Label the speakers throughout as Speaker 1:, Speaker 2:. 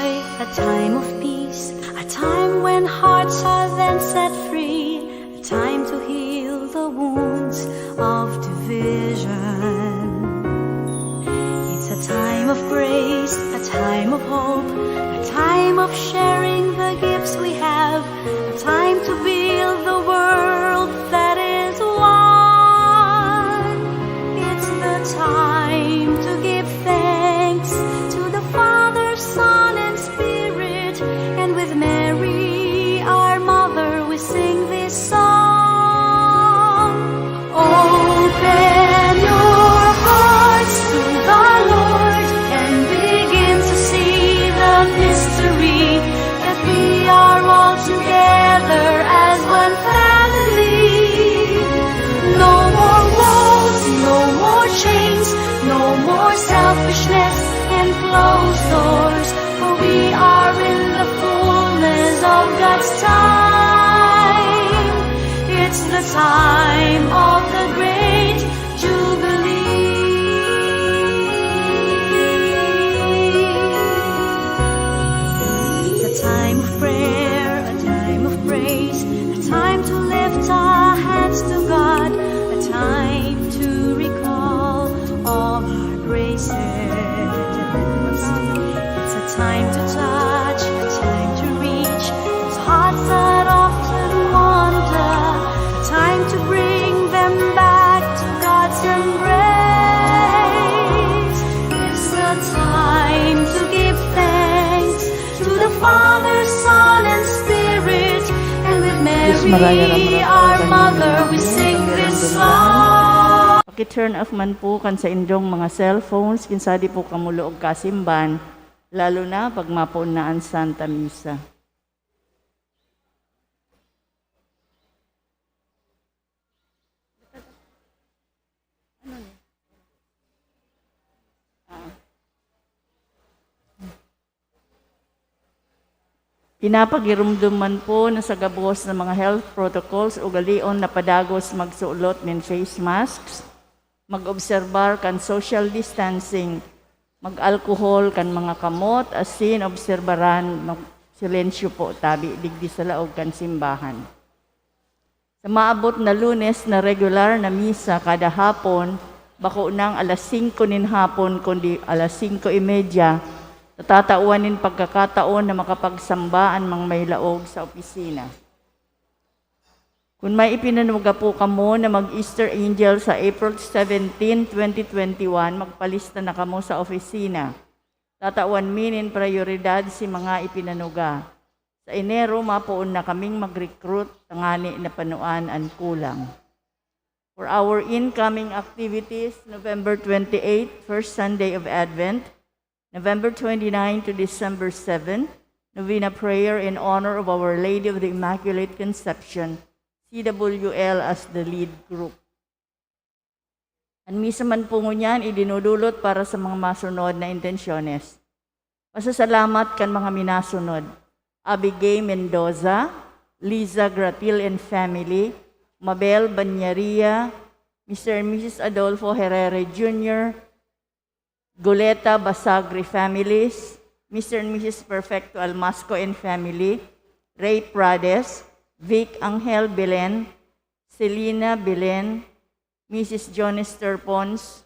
Speaker 1: joy, a time of peace, a time when hearts are then set free, a time to heal the wounds of division. It's a time of grace, a time of hope, a time of sharing the gifts we have, a time to build the world that is one. It's the time to give thanks to the Father, Son, and Spirit, and with Mary, our mother, we sing this song. Open your hearts to the Lord and begin to see the mystery that we are all together as one family. No more walls, no more chains, no more selfishness and closed doors, for we are in the fullness of God's time. It's the time of the great Jubilee. It's a time of prayer, a time of praise, a time to lift our hands to God, a time to recall all our graces. It's a time to touch, a time to reach those hearts that often wander, a time to bring them back to God's embrace. It's a time to give thanks to the Father, Son, and Spirit, and with Mary, our mother, we sing this song.
Speaker 2: Paki-turn off man po kan sa inyong mga cellphones, kinsadi po kamulo og kasimban, lalo na pag mapunaan Santa Misa. Pinapagirumduman po na sa gabos ng mga health protocols o galion na padagos magsuulot ng face masks, mag-obserbar kan social distancing, mag-alcohol kan mga kamot, asin obserbaran ng silensyo po tabi digdi sa laog kan simbahan. Sa maabot na Lunes na regular na misa kada hapon, bako nang alas 5 nin hapon kundi alas 5:30, tatatauanin pagkakataon na makapagsambaan mang may laog sa opisina. Kung may ipinanuga po kamo na mag-Easter Angel sa April 17, 2021, magpalista na kamo sa opisina. Tatawan minin prioridad si mga ipinanuga. Sa Enero, mapuon na kaming mag-recruit tangani na panuan ang kulang. For our incoming activities, November 28, first Sunday of Advent, November 29 to December 7, Novena Prayer in honor of Our Lady of the Immaculate Conception, CWL as the lead group. Ang misa man po ngunyan, idinudulot para sa mga masunod na intensyones. Pasasalamat kan mga minasunod. Abigail Mendoza, Liza Gratil and family, Mabel Banyaria, Mr. and Mrs. Adolfo Herrera Jr., Goleta Basagri families, Mr. and Mrs. Perfecto Almasco and family, Ray Prades, Vic Angel Belen, Selena Belen, Mrs. Jonas Terpons,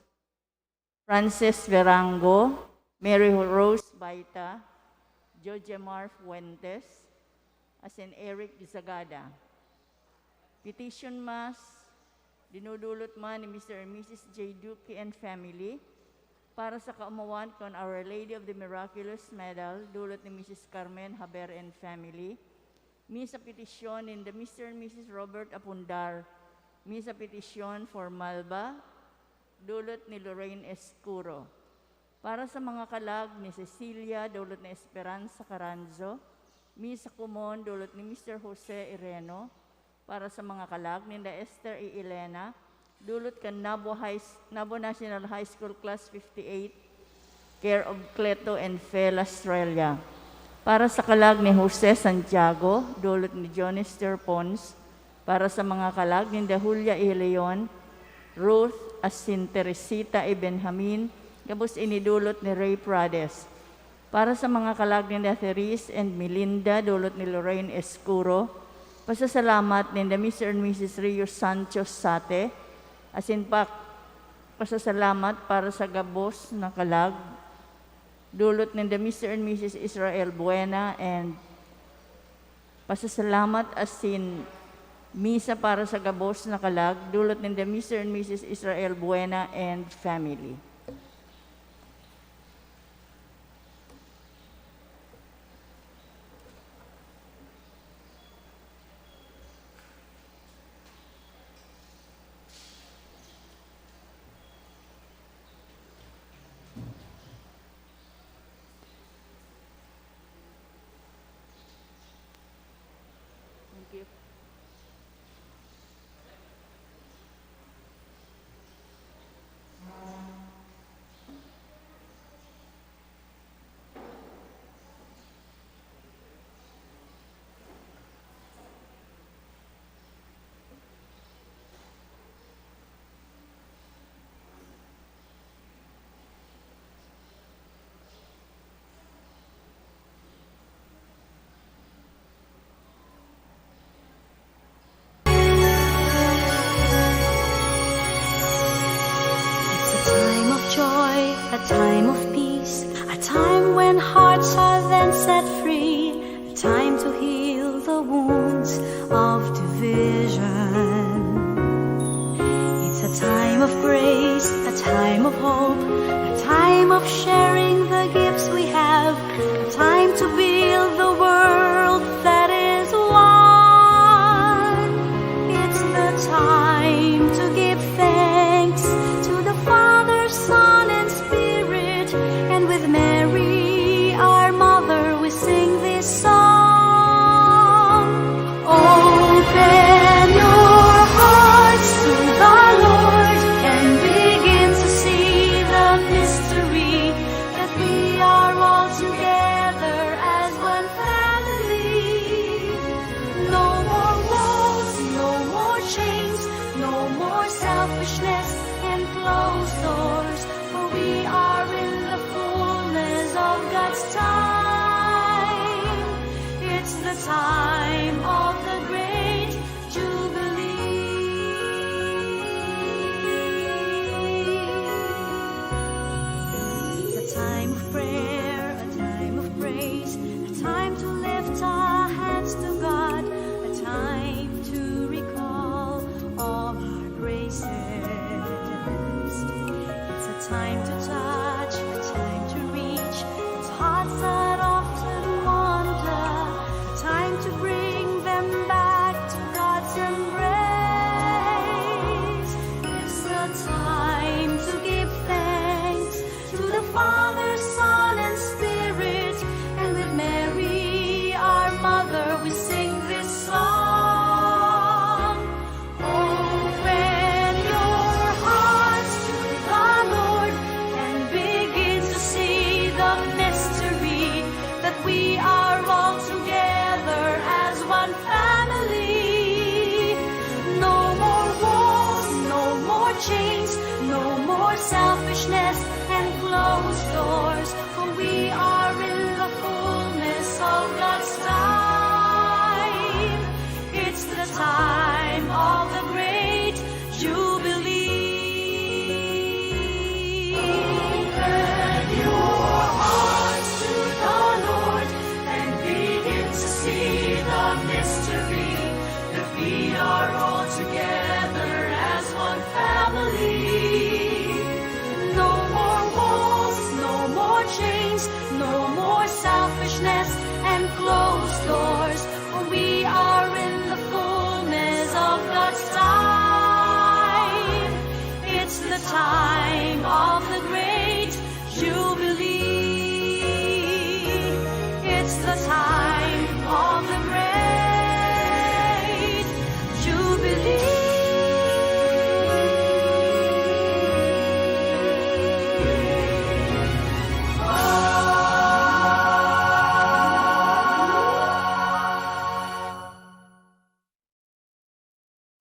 Speaker 2: Frances Verango, Mary Rose Baita, Jojemar Fuentes, as in Eric Zagada. Petition Mass, dinudulot man ni Mr. and Mrs. J. Duque and family, para sa kaumawan kon Our Lady of the Miraculous Medal, dulot ni Mrs. Carmen Haber and family. Misa petisyon in the Mr. and Mrs. Robert Apundar. Misa petisyon for Malba, dulot ni Lorraine Escuro. Para sa mga kalag ni Cecilia, dulot ni Esperanza Caranzo. Misa kumon, dulot ni Mr. Jose Ireno. Para sa mga kalag ni Esther E. Elena, dulot kan Nabo National High School Class 58, care of Cleto and Fel Australia. Para sa kalag ni Jose Santiago, dulot ni Jonas Terpons. Para sa mga kalag ni Julia E. Leon, Ruth Asin Teresita E. Benjamin, gabos inidulot ni Ray Prades. Para sa mga kalag ni Therese and Melinda, dulot ni Lorraine Escuro, pasasalamat ni Mr. and Mrs. Rio Sanchez Sate, asin pa pasasalamat para sa gabos na kalag, dulot ni Mr. and Mrs. Israel Buena, and pasasalamat asin misa para sa gabos na kalag, dulot ni Mr. and Mrs. Israel Buena and family. Thank you.
Speaker 1: A time of peace, a time when hearts are then set free, a time to heal the wounds of division. It's a time of grace, a time of hope, a time of sharing the gifts we have, a time to build the world that is one. It's the time to give thanks to the Father, Son, and Spirit, and with Mary, our mother, we sing this song. Open your hearts to the Lord and begin to see the mystery that we are all together as one family. No more walls, no more chains, no more selfishness and closed doors, for we are in the fullness of God's time. It's the time of the great Jubilee. It's a time of prayer, a time of praise, a time to lift our hands to God, a time to recall all our graces. It's a time to touch, a time to reach, it's hearts that often wander, a time to bring them back to God's embrace. It's a time to give thanks to the Father, Son, and Spirit, and with Mary, our mother, we sing this song. Open your hearts to the Lord and begin to see the mystery that we are all together as one family. No more walls, no more chains, no more selfishness and closed doors, for we are in the fullness of God's time. It's the time of the great Jubilee. Open your hearts to the Lord and begin to see the mystery that we are all together as one family. No more walls, no more chains, no more selfishness and closed doors, for we are in the fullness of God's time. It's the time of the great Jubilee. It's the time of the great Jubilee.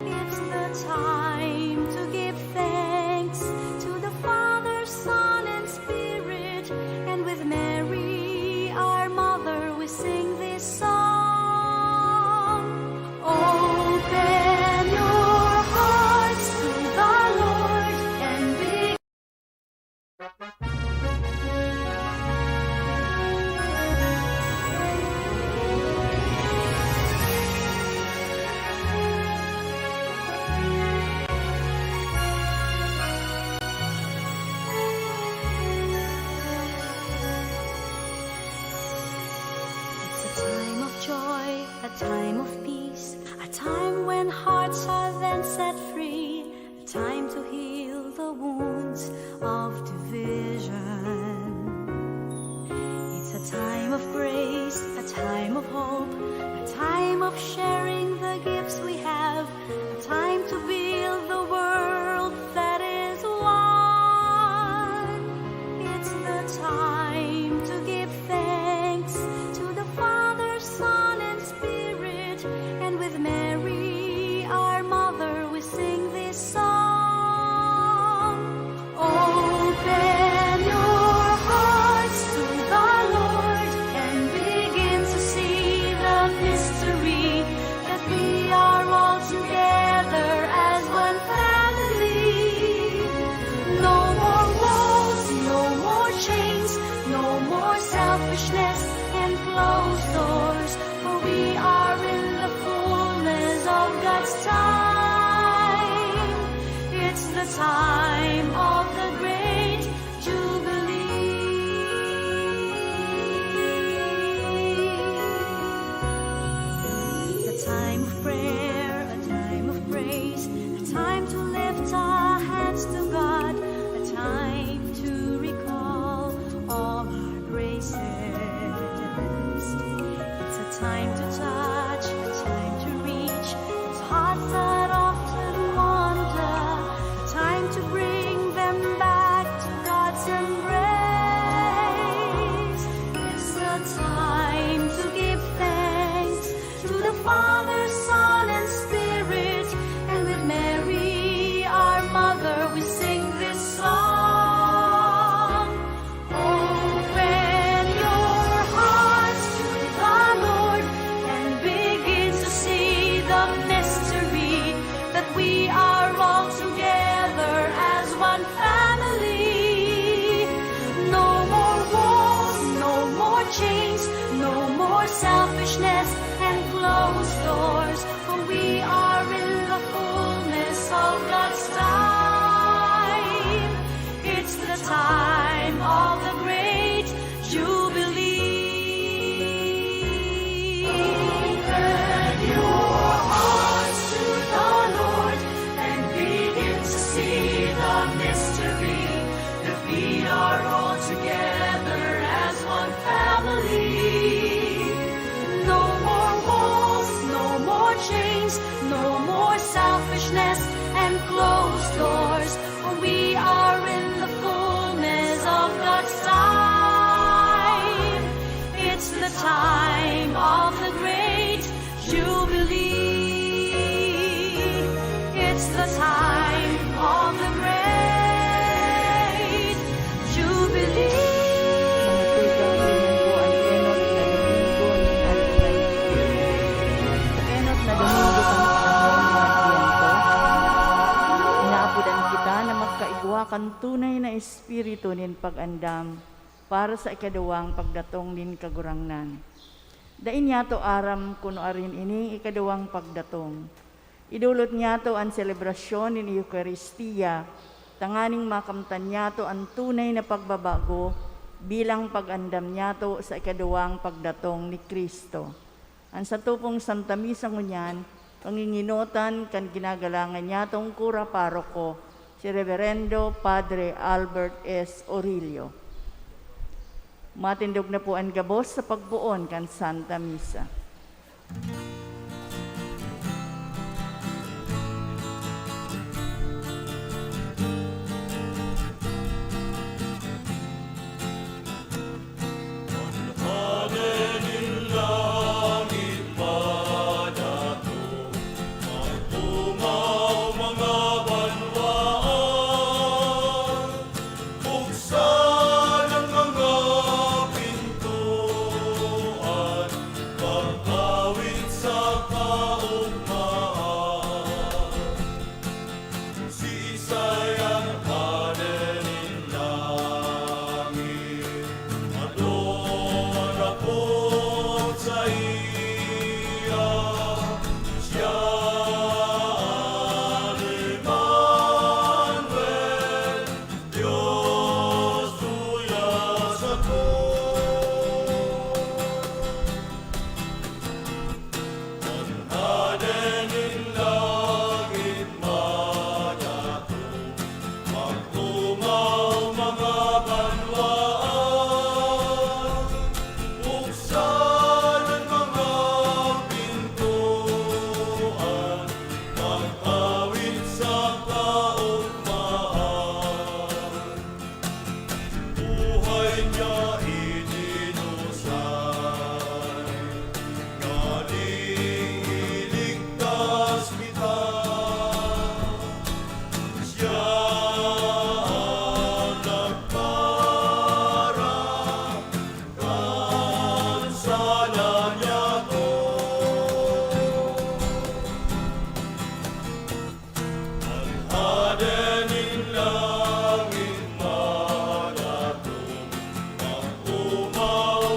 Speaker 1: It's the time to give thanks to the Father, a time of peace, a time when hearts are then set free, a time to heal the wounds of division. It's a time of grace, a time of hope, a time of sharing the gifts we have, a time to build the world that is one. It's the time to give thanks to the Father, Son, and Spirit, and with Mary, our mother, we sing this song. Open your hearts to the Lord and begin to see the mystery that we are all together as one family. No more walls, no more chains, no more selfishness and closed doors, for we are in the fullness of God's time. It's the time of the great Jubilee. It's a time of prayer, a time of praise, a time to lift our hands to God, a time to recall all our graces. It's a time to touch, a time to reach those hearts that often wander, a time to bring them back to God's embrace. It's a time to give thanks to the Father, Son, and Spirit, and with Mary, our mother, we sing this song. Open your hearts to the Lord and begin to see the mystery that we are all together as one family. No more walls, no more chains, no more selfishness and closed doors, for we are in the fullness of God's time. It's the time of the great Jubilee. Open your hearts to the Lord and begin to see the mystery that we are all together as one family. No more walls, no more chains, no more selfishness and closed doors, for we are in the fullness of God's time. It's the time of the great Jubilee. It's the time of the great Jubilee.
Speaker 2: Inaapudan kita na magkaigwakan tunay na espiritu nin pag-andam para sa ikaduwang pagdatong nin kagurangnan. Dain niya to aram kuno arin ini ikaduwang pagdatong. Idulot niya to ang selebrasyon nin Eucharistia, tanganing makamtan niya to ang tunay na pagbabago bilang pag-andam niya to sa ikaduwang pagdatong ni Kristo. Ang satupong Santa Misa ngunyan, panginginotan kan ginagalangan niya tong kura paroko, si Reverendo Padre Albert S. Orillo. Matindog na po ang gabos sa pagbuon kan Santa Misa.
Speaker 3: Buksan ang mga pintuan,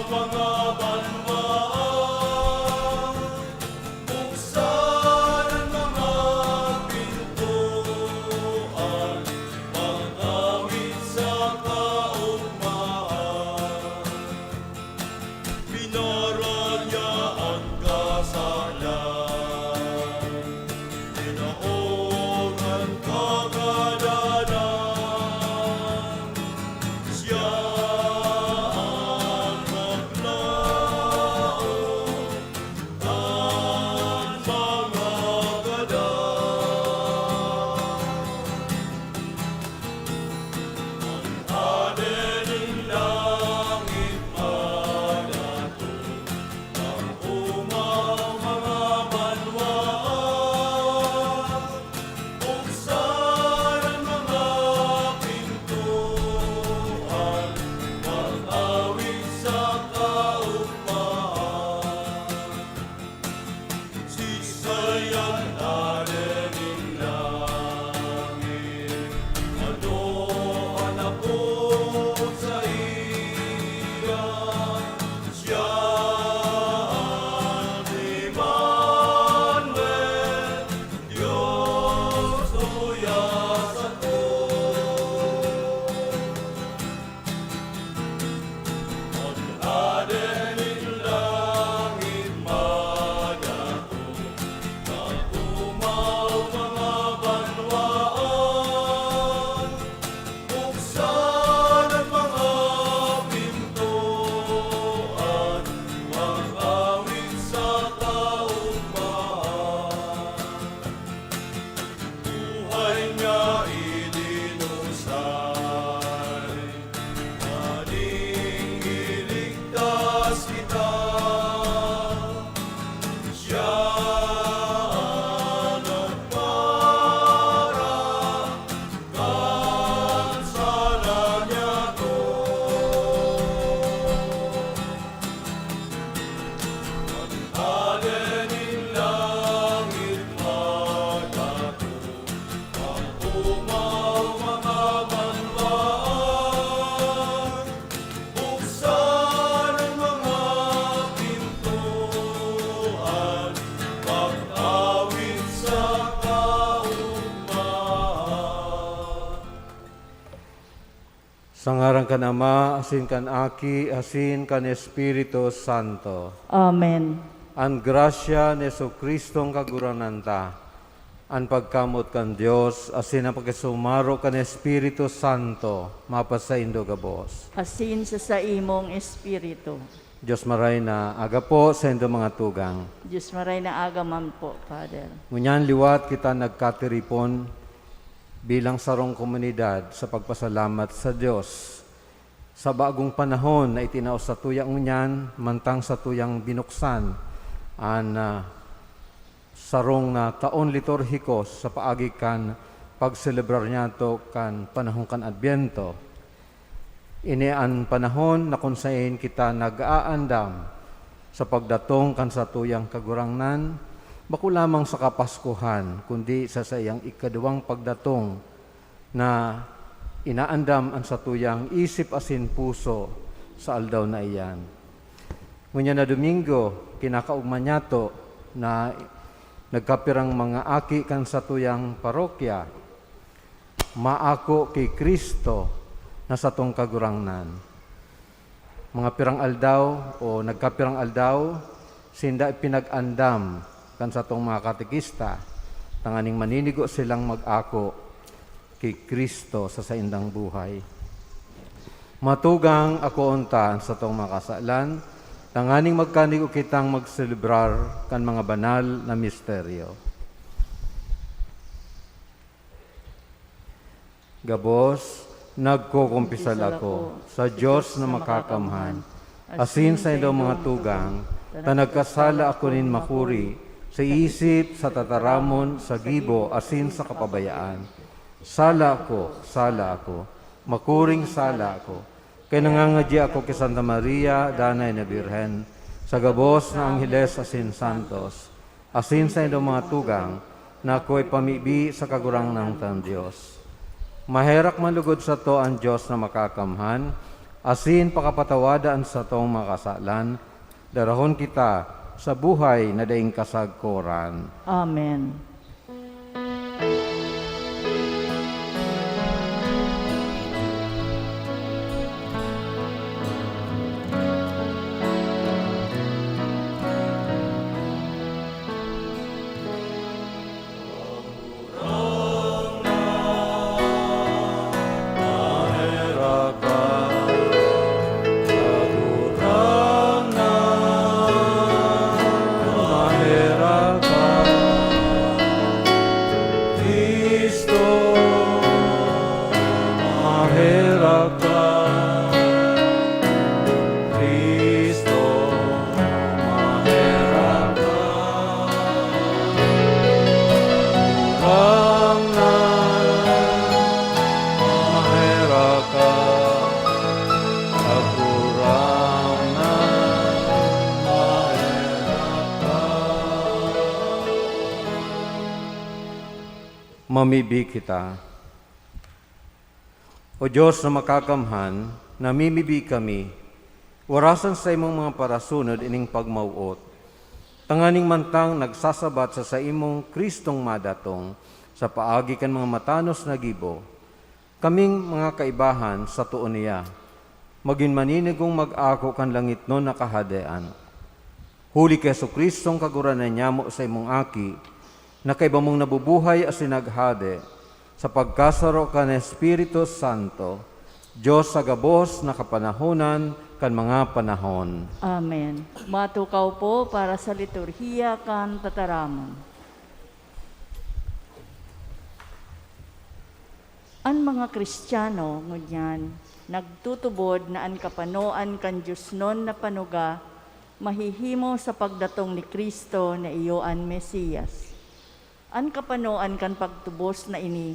Speaker 3: mga banwaan, buksan ang mga pintuan, mag-awit sa kaugmaan. Pinaranya ang kasalan, tinaog ang kagadanan. Siya ang maglaon ang mga gadan. Ang adening langit madato, ang umaw mga banwaan, buksan ang mga pintuan, mag-awit sa kaugmaan. Sisayan adening langit, adohan ako sa iya. Siya ang Emmanuel, Diyos tuyas ako. Ang adening langit madato, ang umaw mga banwaan, buksan ang mga pintuan, mag-awit sa kaugmaan. Buhay niya idinusay, aning iligtas kita. Siya ang nagpara, kansala niya to. Adening langit madato, ang umaw mga banwaan, buksan ang mga pintuan, mag-awit sa kaugmaan.
Speaker 4: Sa ngaran kan Ama, asin kan Aki, asin kan Espiritu Santo.
Speaker 2: Amen.
Speaker 4: Ang grasya ni Jesucristong kagurananta, ang pagkamot kan Dios, asin ang pagkasumaro kan Espiritu Santo, mapasaindo gabos.
Speaker 2: Asin sa imong espiritu.
Speaker 4: Diyos maray na aga po sa indo mga tugang.
Speaker 2: Diyos maray na agaman po, Father.
Speaker 4: Ngunyan liwat kita nagkatiripon bilang sarong komunidad sa pagpasalamat sa Diyos. Sa bagong panahon na itinaos sa tuyang ngunyan, mantang sa tuyang binuksan, ang sarong taon liturhiko sa paagi kan pagselebrar niya to kan panahon kan Adbyento. Ini ang panahon na kung saan kita nag-aandam sa pagdatong kan sa tuyang kagurangnan, bako lamang sa Kapaskuhan, kundi sa sayang ikaduwang pagdatong na inaandam ang sa tuyang isip asin puso sa aldaw na iyan. Ngunya na Domingo, kinakaugman niya to na nagkapirang mga aki kan sa tuyang parokya, maako kay Kristo na sa tong kagurangnan. Mga pirang aldaw o nagkapirang aldaw, sinda pinag-andam kan sa tong mga katekista, tanganing maninigo silang mag-ako kay Kristo sa saindang buhay. Matugang ako unta sa tong mga kasalan, tanganing magkanigo kitang magselebrar kan mga banal na misteryo. Gabos, nagkukumpisal ako sa Diyos na makakamhan, asin sa inyong mga tugang, na nagkasala ako nin makuri, sa isip, sa tataramon, sa gibo, asin sa kapabayaan. Sala ako, makuring sala ako. Kaya nangangadya ako kay Santa Maria, Danay na Birhen, sa gabos na Angheles asin Santos, asin sa inyong mga tugang, na ako'y pamibi sa kagurang ng Diyos. Maherak manlugod sa to ang Diyos na makakamhan, asin pakapatawadaan sa tong makasalan, darahon kita sa buhay na daing kasagkoran.
Speaker 2: Amen.
Speaker 4: Mamibi kita. O Diyos na makakamhan, namimibi kami, warasan sa imong mga parasunod ining pagmauot. Tanganing mantang nagsasabat sa imong Kristong madatong, sa paagi kan mga matanos na gibo. Kaming mga kaibahan sa tuon niya, maging maninigong mag-ako kan langit no nakahadean. Huli kay Kristong kaguranan niya mo sa imong aki, na kay mong nabubuhay as sinaghade, sa pagkasaro ka ng Espiritu Santo, Diyos sa gabos na kapanahonan kan mga panahon.
Speaker 2: Amen. Matukaw po para sa liturhiya kan tataramon. An mga Kristiyano, ngunyan, nagtutubod na an kapanoan kan Diyos non na panuga, mahihimo sa pagdatong ni Kristo na iyo an Mesiyas. An kapanoan kan pagtubos na ini,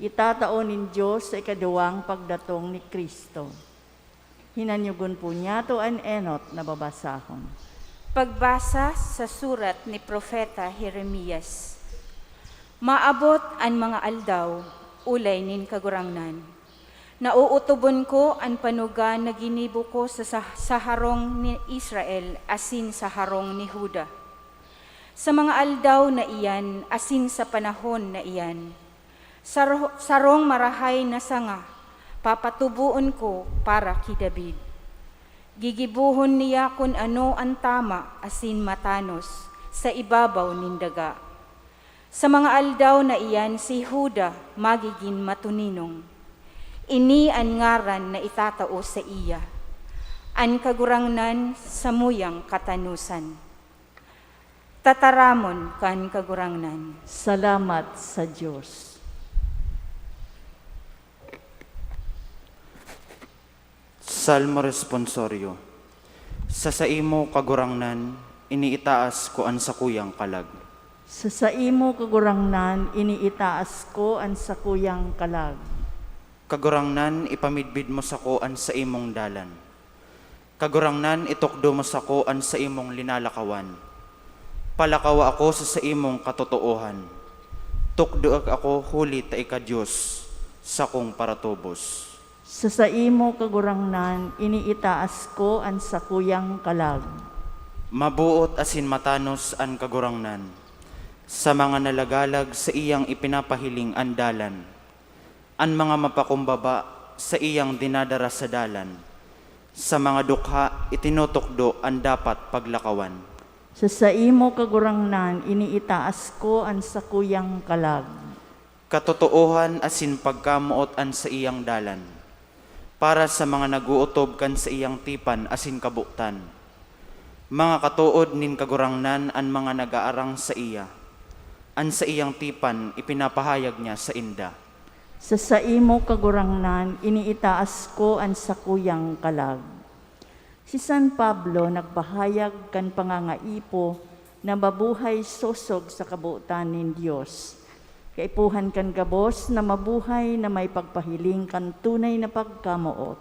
Speaker 2: itataon nin Diyos sa ikaduwang pagdatong ni Kristo. Hinanyugon po niya to an enot na babasahon.
Speaker 5: Pagbasa sa surat ni Propeta Jeremias. Maabot an mga aldaw, ulay nin kagurangnan. Nauutubon ko an panuga na ginibo ko sa harong ni Israel asin sa harong ni Huda. Sa mga aldaw na iyan, asin sa panahon na iyan, sarong marahay na sanga, papatubuon ko para ki David. Gigibuhon niya kun ano ang tama, asin matanos, sa ibabaw nindaga. Sa mga aldaw na iyan, si Huda magiging matuninong. Ini ang ngaran na itatao sa iya, ang kagurangnan sa muyang katanusan. Tataramon kan kagurangnan.
Speaker 2: Salamat sa Diyos.
Speaker 6: Salmo responsorio. Sa imo kagurangnan, iniitaas ko an sakuyang kalag.
Speaker 2: Sa saimo kagurangnan, iniitaas ko an sakuyang kalag.
Speaker 6: Kagurangnan, ipamidbid mo sa ko an sa imong dalan. Kagurangnan, itukdo mo sa ko an sa imong linalakawan. Palakawa ako sa imong katotoohan. Tukdo ako huli ta ika Diyos sa kong paratubos.
Speaker 2: Sa saimo kagurangnan, iniitaas ko an sakuyang kalag.
Speaker 6: Mabuot asin matanos an kagurangnan. Sa mga nalagalag sa iyang ipinapahiling andalan. An mga mapakumbaba sa iyang dinadara sa dalan. Sa mga dukha itinutukdo ang dapat paglakawan.
Speaker 2: Sa saimo kagurangnan, iniitaas ko an sakuyang kalag.
Speaker 6: Katotoohan asin pagkamuot an sa iyang dalan. Para sa mga naguutob kan sa iyang tipan asin kabuktan. Mga katuod nin kagurangnan an mga nagaarang sa iya. An sa iyang tipan ipinapahayag niya sa inda.
Speaker 2: Sa saimo kagurangnan, iniitaas ko an sakuyang kalag. Si San Pablo nagpahayag kan pangangaipo na mabuhay sosog sa kabuutan nin Diyos. Kaipuhan kan gabos na mabuhay na may pagpahiling kan tunay na pagkamuot.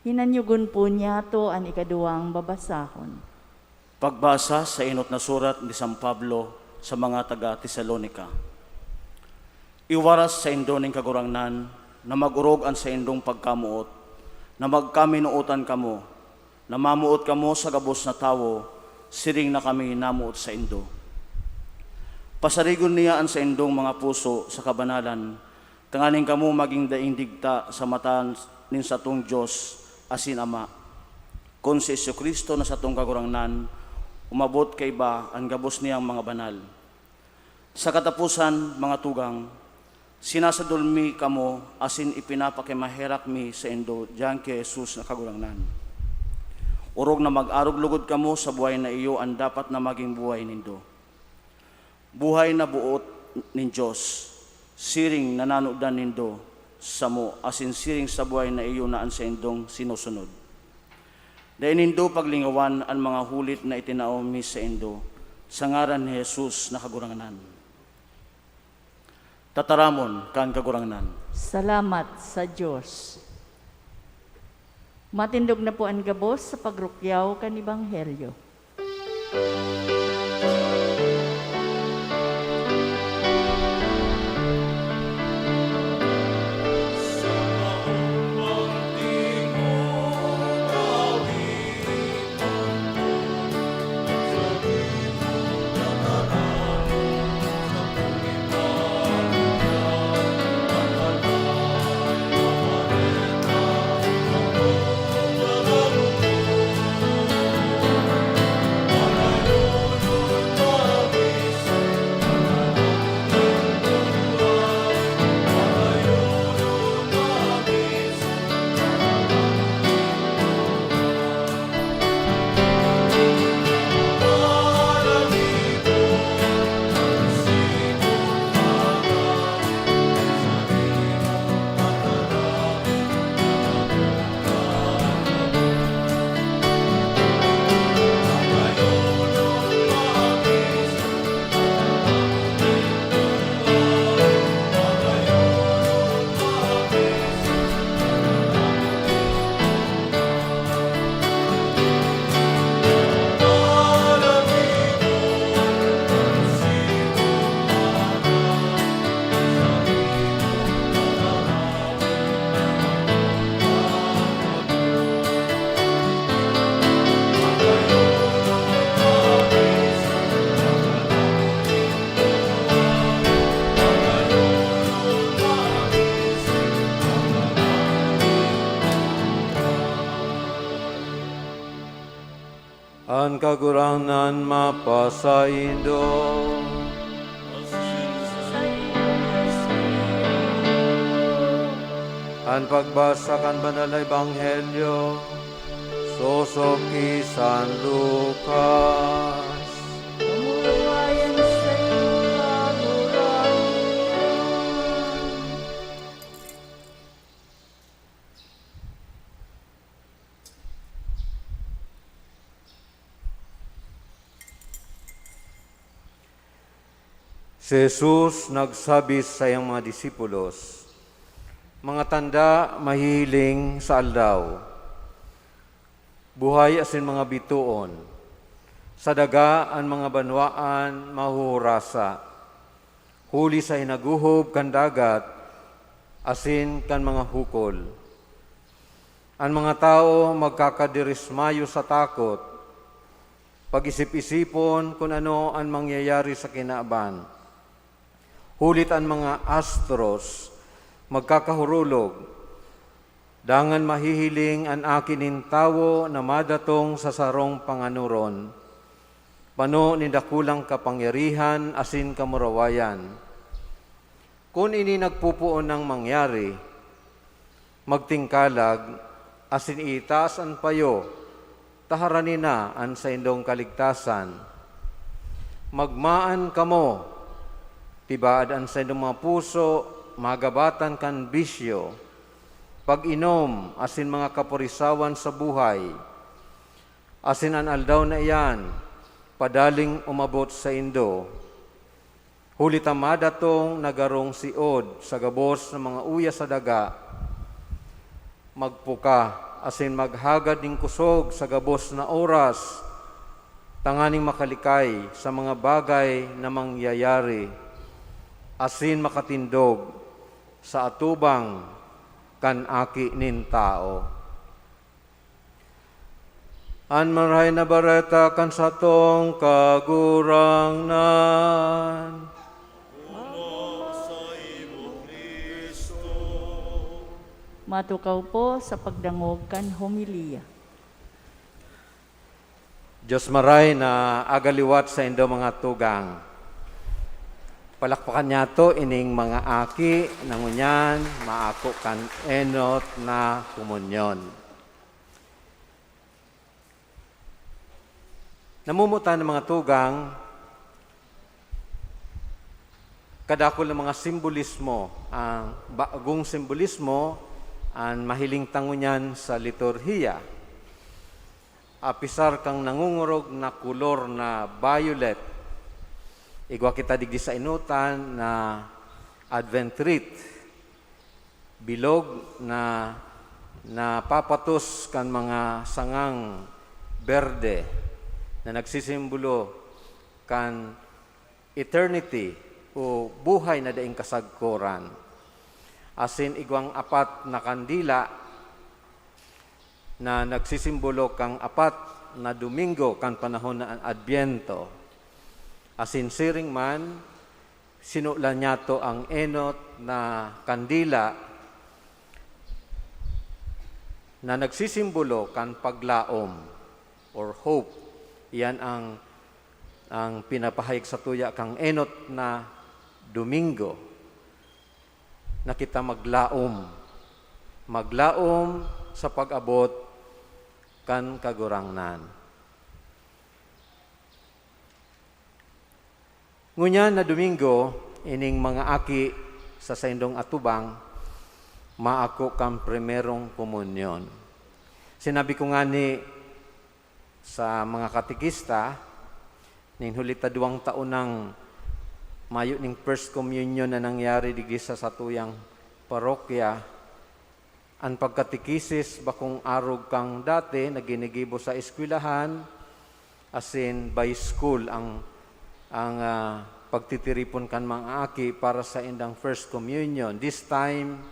Speaker 2: Hinanyugon po niya to an ikaduwang babasahon.
Speaker 7: Pagbasa sa inot na surat ni San Pablo sa mga taga-Tesalonika. Iwaras sa indoning kagurangnan na magurog ang sa indong pagkamuot na magkaminuutan kamo, na mamuot kamo sa gabos na tawo, siring na kami namuot sa indo. Pasarigon niyaan sa indong mga puso sa kabanalan, tanganing kamo maging daing digta sa mata nin satong Diyos asin Ama. Kung si Kristo na satong kagurangnan, umabot kay ba ang gabos niyang mga banal. Sa katapusan, mga tugang, sinasadulmi kamo asin ipinapakimaherak mi sa indo diyan kay Jesus na kagurangnan. Urog na mag-arog lugod kamo sa buhay na iyo ang dapat na maging buhay nindo. Buhay na buot nin Diyos, siring nananudan nindo sa mo, asin siring sa buhay na iyo naan sa indong sinusunod. Dahil nindo paglingawan ang mga hulit na itinao mi sa indo, sa ngaran ni Jesus na kagurangnan. Tataramon kan kagurangnan.
Speaker 2: Salamat sa Diyos. Matindog na po ang gabos sa pagrukyaw kan Ebanghelyo.
Speaker 4: Ang kagurangnan mapasaindo. Ang pagbasa kan banal na Ebanghelyo, sosok kay San Lucas.
Speaker 2: Kamulayan sa iyo, kagurangnan.
Speaker 4: Si Jesus nagsabi sa iyang mga disipulos, mga tanda mahihiling sa aldaw, buhay asin mga bituon, sa daga ang mga banwaan mahuhurasa, huli sa hinaguhob kan dagat, asin kan mga hukol. Ang mga tao magkakadirismayo sa takot, pag-isip-isipon kung ano ang mangyayari sa kinaaban. Hulit ang mga astros, magkakahurulog, dangan mahihiling ang akinin tawo na madatong sa sarong panganuron, pano ni dakulang kapangyarihan asin kamurawayan. Kung ini nagpupuon ng mangyari, magtingkalag, asin itaas ang payo, taharanin na ang sa indong kaligtasan. Magmaan kamo, tibaad ang sa indong mga puso, magabatan kan bisyo, pag-inom, asin mga kapurisawan sa buhay, asin an aldaw na iyan, padaling umabot sa indo. Huli tamada tong nagarong siod sa gabos ng mga uya sa daga, magpuka, asin maghagad ng kusog sa gabos na oras, tanganing makalikay sa mga bagay na mangyayari, asin makatindog sa atubang kan aki nin tao. An maray na bareta kan satong kagurangnan.
Speaker 2: Matukaw po sa pagdangog kan homilya.
Speaker 4: Diyos maray na agaliwat sa indo mga tugang. Palakpakan niya to ining mga aki nangunyan maako kan enot na komunyon. Namumutan ng mga tugang, kadakol ng mga simbolismo, ang bagong simbolismo, ang mahiling tangunyan sa liturhiya. Apisar kang nangungurog na kulor na violet. Igwa kita digdi sa inutan na Advent wreath. Bilog na papatos kan mga sangang berde na nagsisimbolo kan eternity o buhay na daing kasagkoran. Asin igwang apat na kandila na nagsisimbolo kang apat na Domingo kan panahon na Adbyento. Asin siring man, sinulan niya to ang enot na kandila na nagsisimbolo kan paglaom or hope. Iyan ang pinapahayag sa tuya kang enot na Domingo na kita maglaom sa pag-abot kan kagurangnan. Ngunyan na Domingo, ining mga aki sa saindong atubang, maako kang primerong komunyon. Sinabi ko nga ni sa mga katikista, ning hulita 2 taon ng mayo ning first communion na nangyari digdi sa satuyang parokya, ang pagkatikisis bakong arog kang dati na ginigibo sa eskwelahan, asin by school ang pagtitiripon kan mga aki para sa indang first communion. This time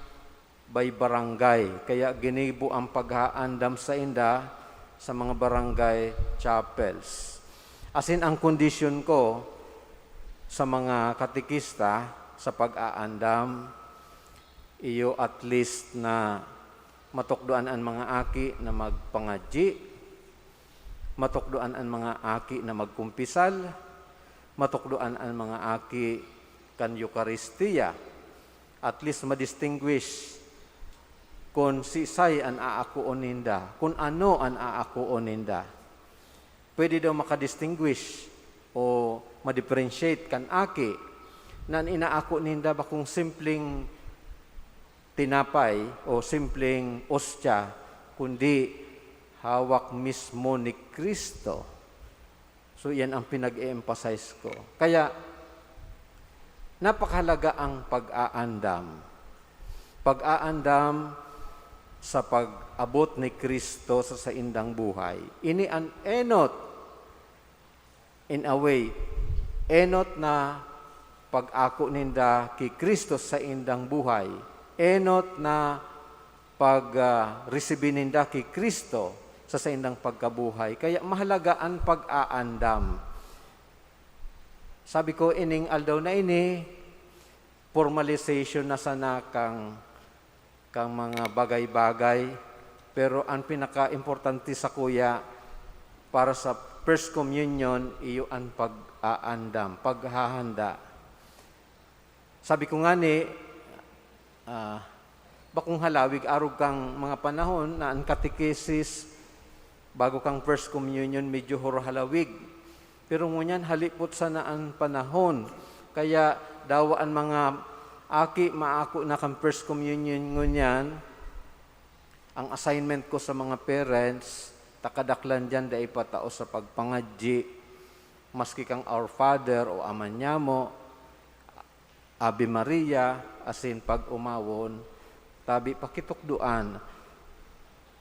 Speaker 4: by barangay, kaya ginibo ang paghaandam sa inda sa mga barangay chapels. Asin ang kondisyon ko sa mga katikista sa pag-aandam, iyo at least na matukdoan ang mga aki na magpangadji, matukdoan ang mga aki na magkumpisal, matukdoan ang mga aki kan Eucharistia, at least madistinguish kung si say an aakuon ninda, kung ano an aakuon ninda. Pwede daw makadistinguish o ma-differentiate kan aki na inaako ninda ba kung simpleng tinapay o simpleng ostya, kundi hawak mismo ni Kristo. So yan ang pinag-emphasize ko. Kaya napakahalaga ang pag-aandam. Pag-aandam sa pag-abot ni Kristo sa indang buhay. Ini ang enot, in a way, enot na pag-ako ninda ki Kristo sa indang buhay. Enot na pag-receive ninda ki Kristo sa indang pagkabuhay. Kaya mahalaga ang pag-aandam. Sabi ko, ining aldaw na ini, formalization na sana kang mga bagay-bagay, pero ang pinaka-importante sa kuya para sa First Communion, iyo ang pag-aandam, paghahanda. Sabi ko nga ni, bakong halawig, arog kang mga panahon na ang katekesis, bago kang First Communion, medyo halawig. Pero ngunyan, halipot sana ang panahon. Kaya dawaan mga aki, maako na kang First Communion ngunyan, ang assignment ko sa mga parents, takadaklan dyan da ipatao sa pagpangadji, maski kang Our Father o Amanyamo, Ave Maria, asin pag-umawon, tabi pakitukduan,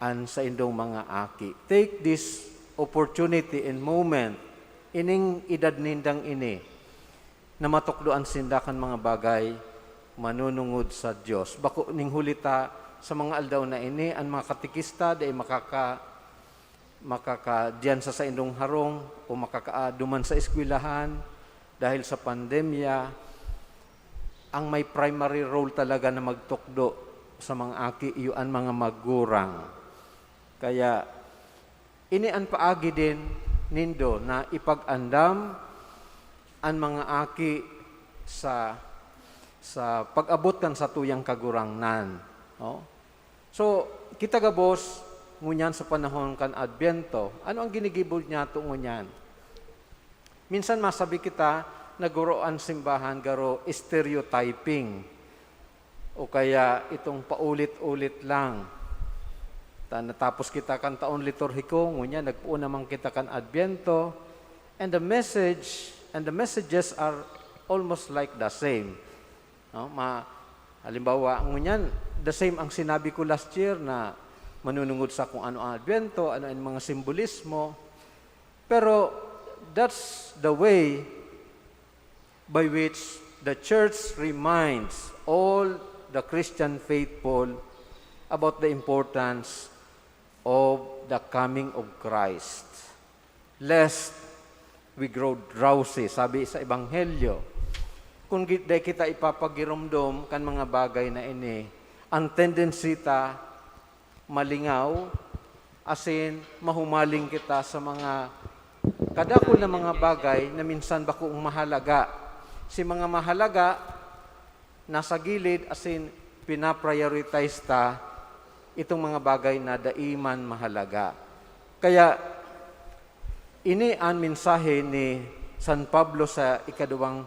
Speaker 4: an sa indong mga aki. Take this opportunity and moment, ining edad nindang ini, na matukduan sindakan mga bagay, manunungod sa Diyos. Bako ning hulita sa mga aldaw na ini, ang mga katikista, day makakadiyan sa indong harong o makakaaduman sa eskwelahan dahil sa pandemya, ang may primary role talaga na magtukdo sa mga aki iyuan mga magurang. Kaya inian paagi din nindo na ipag-andam ang mga aki sa pag-abot kan sa tuyang kagurangnan. Oh? So, kita gabos, ngunyan sa panahon kan Adbyento, ano ang ginigibol niya ito ngunyan? Minsan masabi kita, naguroan simbahan garo stereotyping o kaya itong paulit-ulit lang. Natapos kita kan taon liturhiko, ngunyan nagpuo naman kita kan Adbyento, and the messages are almost like the same. No? Halimbawa, ngunyan, the same ang sinabi ko last year na manunungod sa kung ano ang Adbyento, ano ang mga simbolismo. Pero that's the way by which the church reminds all the Christian faithful about the importance of the coming of Christ. Lest we grow drowsy, sabi sa Ebanghelyo. Kung di kita ipapagirumdom kan mga bagay na ini, ang tendency ta malingaw, asin mahumaling kita sa mga kadakol na mga bagay na minsan bako mahalaga. Si mga mahalaga, nasa gilid, asin pinaprioritize ta itong mga bagay na daiman mahalaga. Kaya, ini ang mensahe ni San Pablo sa ikaduwang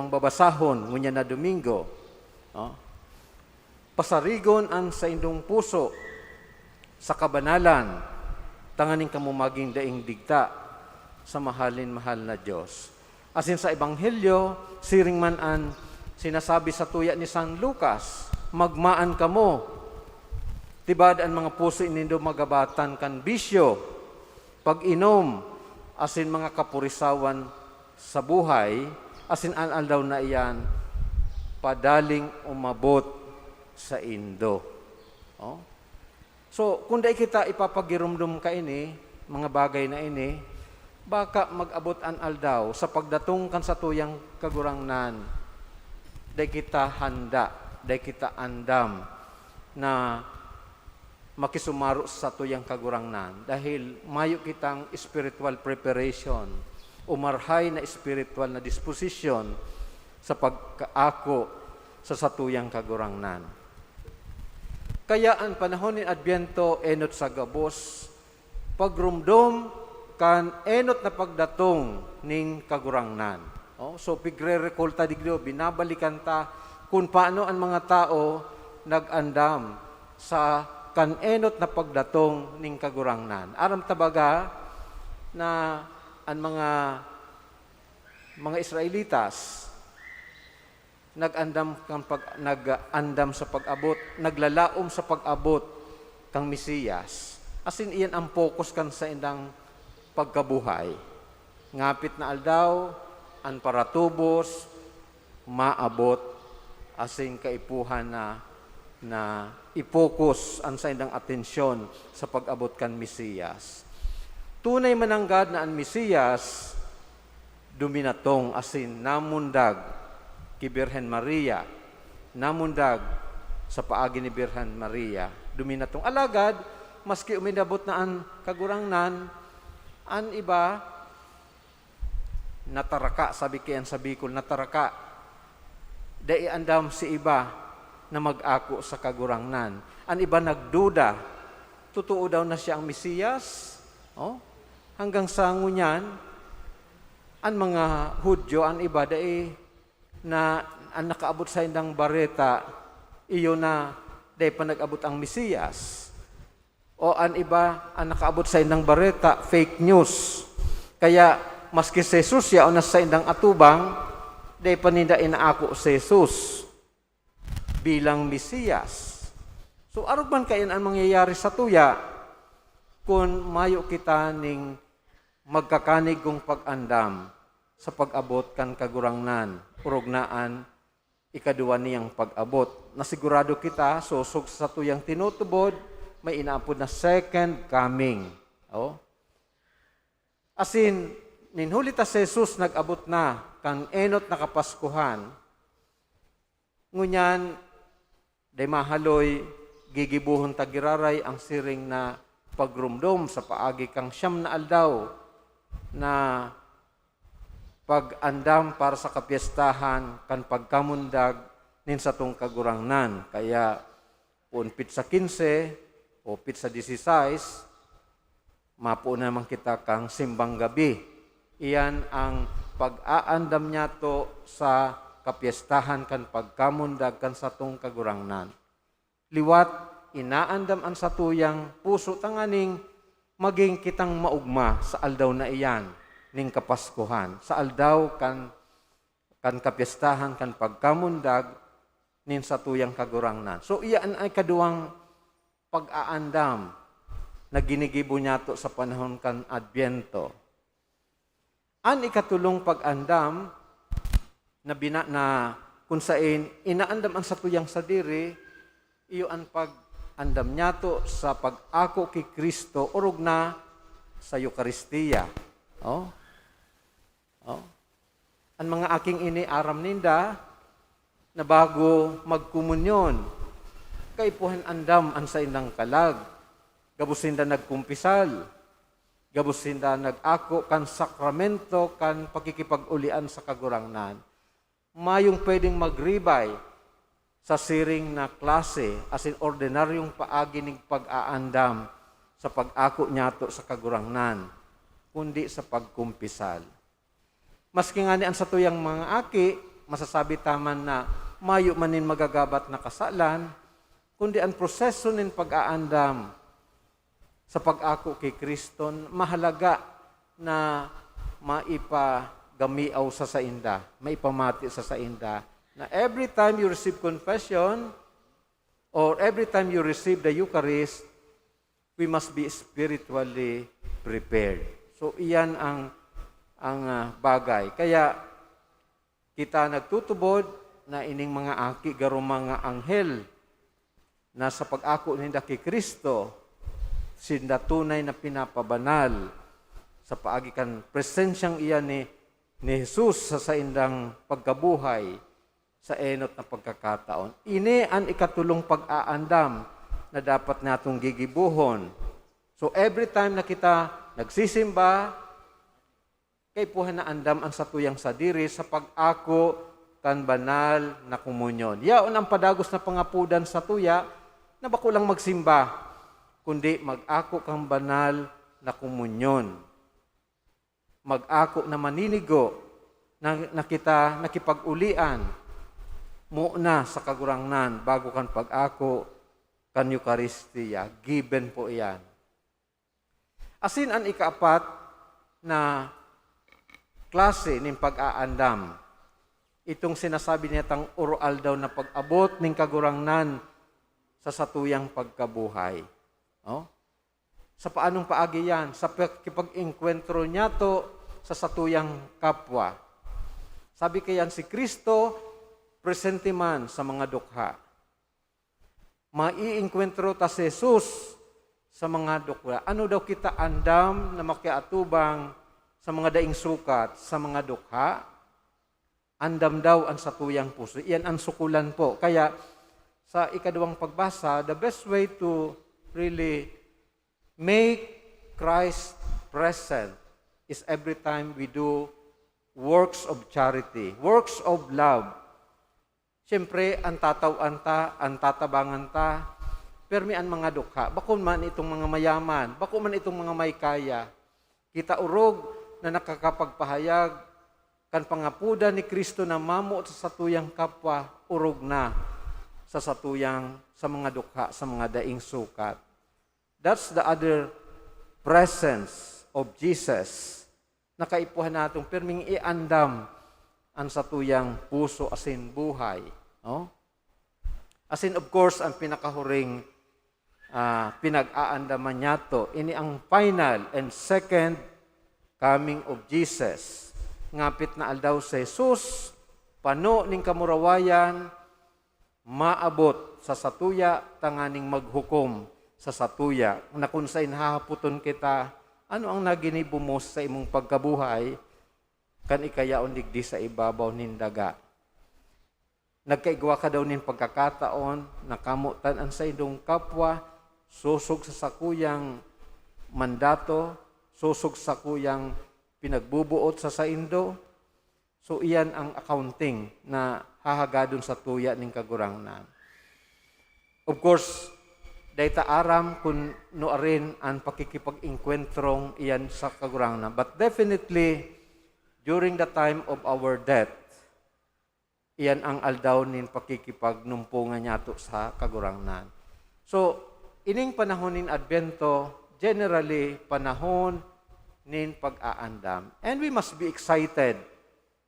Speaker 4: babasahon, ngunya na Domingo. Pasarigon ang sa indong puso sa kabanalan, tanganing kamo maging daing digta sa mahal na Diyos. Asin sa Ebanghelyo, siring man an sinasabi sa tuya ni San Lucas, magmaan kamo, tibad ang mga puso inindo magabatan kan bisyo, pag-inom, asin mga kapurisawan sa buhay, asin an daw na iyan, padaling umabot sa indo. Oh? So, kung dahil kita ipapagirumdum ka ini, mga bagay na ini, baka mag-abot an aldaw sa pagdatong kan sa tuyang kagurangnan, dahil kita handa, dahil kita andam na makisumaro sa tuyang kagurangnan. Dahil mayo kitang spiritual preparation, umarhay na spiritual na disposition sa pagkaako sa satuyang kagurangnan. Kaya ang panahon ni Adbyento, enot sa gabos, pagrumdom kan enot na pagdatong ning kagurangnan. So pigre-recall ta digdo, binabalikan ta kung paano ang mga tao nag-andam sa kan enot na pagdatong ning kagurangnan. Aram tabaga na ang mga Israelitas nag-andam sa pag-abot, naglalaom sa pag-abot kang Mesiyas. Asin iyan ang focus kan sa indang pagkabuhay. Ngapit na aldaw, ang paratubos, maabot, asin kaipuhan na i-focus ang sa indang atensyon sa pag-abot kan Mesiyas. Tunay mananggad na ang Mesiyas, duminatong asin namundag ki Birhen Maria, namundag sa paagi ni Birhen Maria, duminatong alagad, maski uminabot na ang kagurangnan, an iba, nataraka, sabi kayan sa Bicol, nataraka, dai andam si iba na mag-ako sa kagurangnan. An iba nagduda, totoo daw na siya ang Mesiyas, hanggang sa ngunyan, ang mga Hudyo, ang iba, dai na ang nakaabot sa indang bareta, iyo na dahil pa nag-abot ang Mesiyas. O ang iba, ang nakaabot sa indang bareta, fake news. Kaya, maski si Jesus, ya o nasa indang atubang, dahil pa ninda inaako si Jesus bilang Mesiyas. So, arog man kayan ang mangyayari sa tuya kung mayo kita ning magkakanig kong pag-andam sa pag-abot kan kagurangnan, urognaan, ikaduwa niyang pag-abot. Nasigurado kita, susog sa tuyang tinutubod, may inaapod na second coming. Oh. Asin, ninhuli ta si Jesus nag-abot na kang enot na kapaskuhan. Ngunyan, day mahaloy, gigibuhon tagiraray ang siring na pagrumdom sa paagi kang siyam na aldaw na pag-andam para sa kapiestahan kan pagkamundag nin sa tong kagurangnan. Kaya punpit sa 15 o pit sa 16, mapo naman kita kang simbang gabi. Iyan ang pag-aandam niya to sa kapiestahan kan pagkamundag kan sa tong kagurangnan. Liwat, inaandam ang satuyang puso tanganing maging kitang maugma sa aldaw na iyan ning kapaskuhan. Sa aldaw kan kapiestahan kan pagkamundag nin sa tuyang kagurangnan. So iyan ay kaduwang pag-aandam na ginigibo niya to sa panahon kan Adbyento. An ikatulong pag-andam na kung sain inaandam ang satuyang sadiri, iyo ang pag-andam niya to sa pag-ako kay Kristo urog na sa Eucharistia. Oh. Ang mga aking iniaram ninda na bago magkumunyon, kay puhan andam ang sa indang kalag. Gabusin da nagkumpisal. Gabusin da nag-ako kan sakramento kan pagkikipag-ulian sa kagurangnan. Mayong pwedeng magribay sa siring na klase as in ordinaryong paagi ng pag-aandam sa pag-ako niyato sa kagurangnan, kundi sa pagkumpisal. Maski nga ni ang satuyang mga aki, masasabi taman na mayo manin magagabat na kasalan, kundi ang proseso nin pag-aandam sa pag-ako kay Kristo, mahalaga na maipagamiaw sa sainda, maipamati sa sainda, na every time you receive confession or every time you receive the Eucharist, we must be spiritually prepared. So iyan ang bagay. Kaya kita nagtutubod na ining mga aki garo mga anghel na sa pag-ako ninda kay Kristo, sinda tunay na pinapabanal sa paagi kan presensyang iyan ni Jesus sa saindang pagkabuhay sa enot na pagkakataon. Ini ang ikatulong pag-aandam na dapat natong gigibuhon. So every time na kita nagsisimba, kay puhan na andam ang satuyang sadiri sa pag-ako kan banal na komunyon. Yaon ang padagos na pangapudan sa tuya na bako lang magsimba, kundi mag-ako kang banal na komunyon. Mag-ako na maninigo na kita nakipag-ulian muna sa kagurangnan bago kan pag-ako kan Eucharistia. Given po iyan. Asin ang ikaapat na klase ng pag-aandam. Itong sinasabi niya tang oral daw na pag-abot ng kagurangnan sa satuyang pagkabuhay. Oh? Sa paanong paagi yan? Sa pag-enkwentro niya to sa satuyang kapwa. Sabi kayan si Kristo, presente man sa mga dukha. Maiinkwentro ta si Jesus sa mga dukha. Ano daw kita andam na makiatubang sa mga daing sukat, sa mga dukha? Andam daw ang satuyang puso. Iyan ang sukulan po. Kaya sa ikaduwang pagbasa, the best way to really make Christ present is every time we do works of charity, works of love. Siyempre, ang tatawan ta, ang tatabangan ta, permi ang mga dukha. Bakun man itong mga mayaman, bakun man itong mga may kaya. Kita urog na nakakapagpahayag kan pangapuda ni Kristo na mamo sa satuyang kapwa, urog na sa mga dukha, sa mga daing sukat. That's the other presence of Jesus na kaipuhan natong perming iandam ang satuyang puso asin buhay. No? Asin of course, ang pinakahuring pinag-aandaman niya to, ini ang final and second coming of Jesus. Ngapit na aldaw sa Jesus, pano ning kamurawayan, maabot sa satuya tanganing maghukom sa satuya, na kung saan hahaputon kita, ano ang naginibo mo sa imong pagkabuhay, kan ikayaon digdi sa ibabaw nin daga. Nagkaigwa ka daw nin pagkakataon, nakamutan ang sa indong kapwa, susog sa sakuyang mandato, susog sa kuyang pinagbubuot sa saindo. So iyan ang accounting na hahagadon sa tuya ning kagurangnan. Of course, dayta aram kung noarin ang pakikipag-inkwentrong iyan sa kagurangnan. But definitely, during the time of our death, iyan ang aldaw nin pakikipagnumpungan niyato sa kagurangnan. So, ining panahon nin Advento, generally, panahon nin pag-aandam. And we must be excited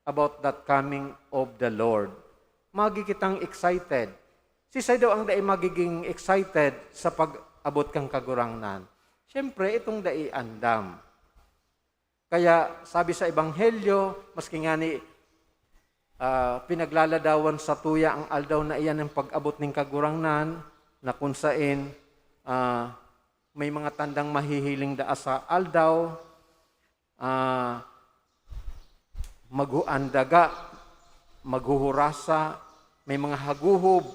Speaker 4: about that coming of the Lord. Magi kitang excited. Sisay daw ang dai magiging excited sa pag-abot kang kagurangnan. Siyempre, itong dai andam. Kaya sabi sa Ebanghelyo, maski nga ni pinaglaladawan sa tuya ang aldaw na iyan ng pag-abot ng kagurangnan, na kung saan may mga tandang mahihiling daa sa aldaw, maghuandaga, maghuhurasa, may mga haguhob,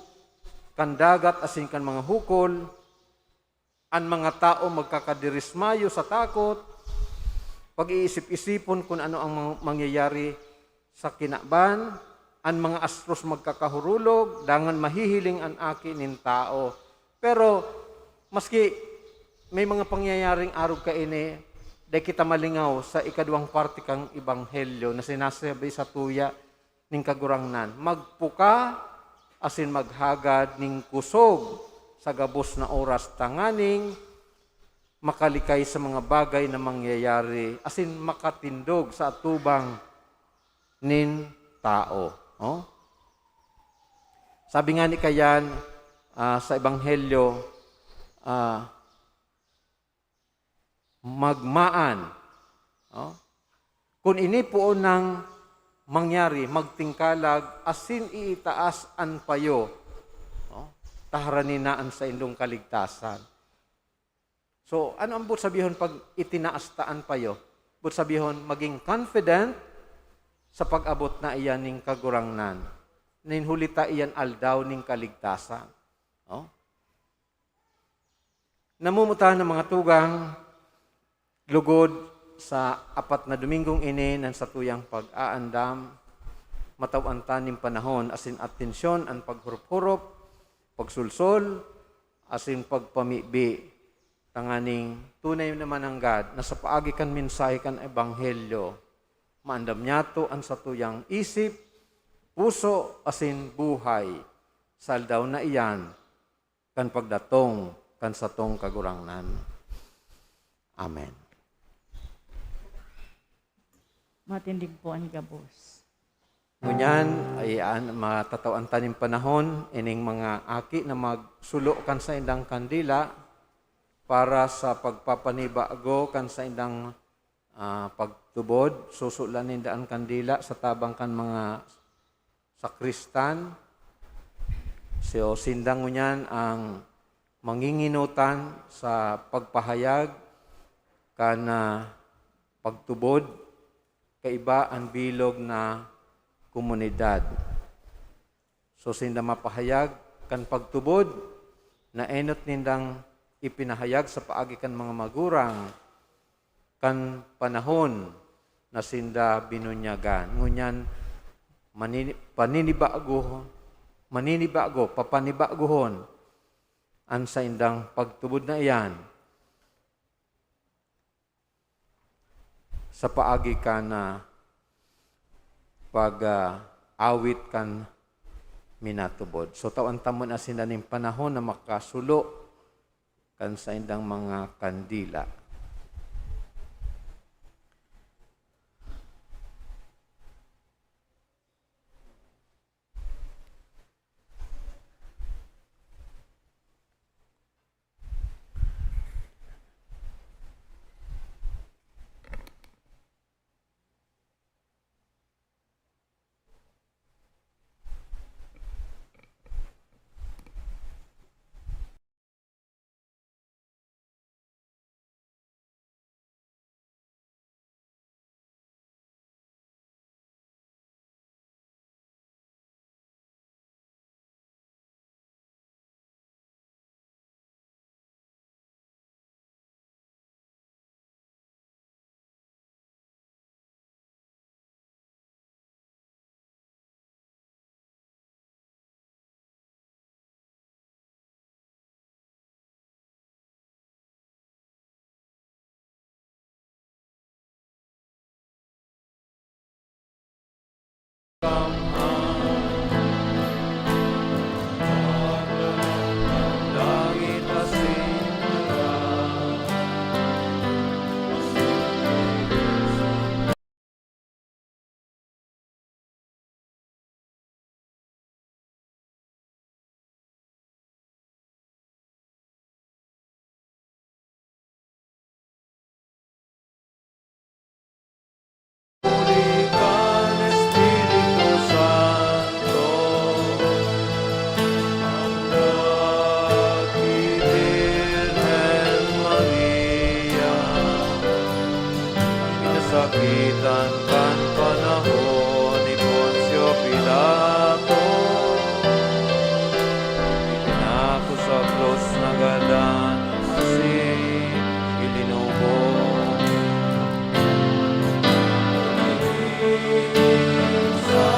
Speaker 4: kandagat asin kan mga hukol, ang mga tao magkakadirismayo sa takot, pag-iisip-isipon kung ano ang mangyayari sa kinaban, ang mga astros magkakahurulog, dangan mahihiling ang akin nin tao. Pero, maski may mga pangyayaring arog kaini, dahil kita malingaw sa ikadwang parte kang Ebanghelyo na sinasabi sa tuya ning kagurangnan. Magpuka asin maghagad ning kusog sa gabos na oras tanganing makalikay sa mga bagay na mangyayari asin makatindog sa atubang nin tao. Oh? Sabi nga ni Kayan sa Ebanghelyo, magmaan. Oh? Kung ini po nang mangyari, magtingkalag, asin iitaas an payo, oh? Taharaninaan sa indong kaligtasan. So, ano ang but sabihon pag itinaas taan payo? But sabihon, maging confident sa pag-abot na iyan ning kagurangnan. Ninhulita iyan aldaw ning kaligtasan. Oh? Namumutan ng mga tugang, lugod sa 4 na Domingong ini ng sa tuyang pag-aandam, matawantan ning panahon, asin atensyon ang paghurup-hurup, pagsulsol, asin pagpamibi, tanganing tunay naman ang God, na sa paagi kan mensahe kan Ebanghelyo, maandam niyato ang sa tuyang isip, puso, asin buhay, saldaw na iyan, kan pagdatong, kan sa tong kagurangnan. Amen.
Speaker 2: Matindig po ang gabos.
Speaker 4: Ngunyan, ay matataon tanim panahon, ining mga aki na magsulo kan sa indang kandila para sa pagpapanibago kan sa indang pagtubod, susulanin daan kandila sa tabang kan mga sakristan. So, sindang ngunyan ang manginginutan sa pagpahayag kan pagtubod, kaiba ang bilog na komunidad. So, sinda mapahayag kan pagtubod, na enot nindang ipinahayag sa paagi kan mga magurang, kan panahon na sinda binunyagan. Ngunyan, papanibaguhon, ang sa indang pagtubod na iyan, sa paagi ka na pag-awit kan minatubod. So tawan tamon na sinaning panahon na makasulo kan sa indang mga kandila. Magitan kan panahon ni Poncio Pilato, ipinako sa krus na gadan asin ilinubo. Sa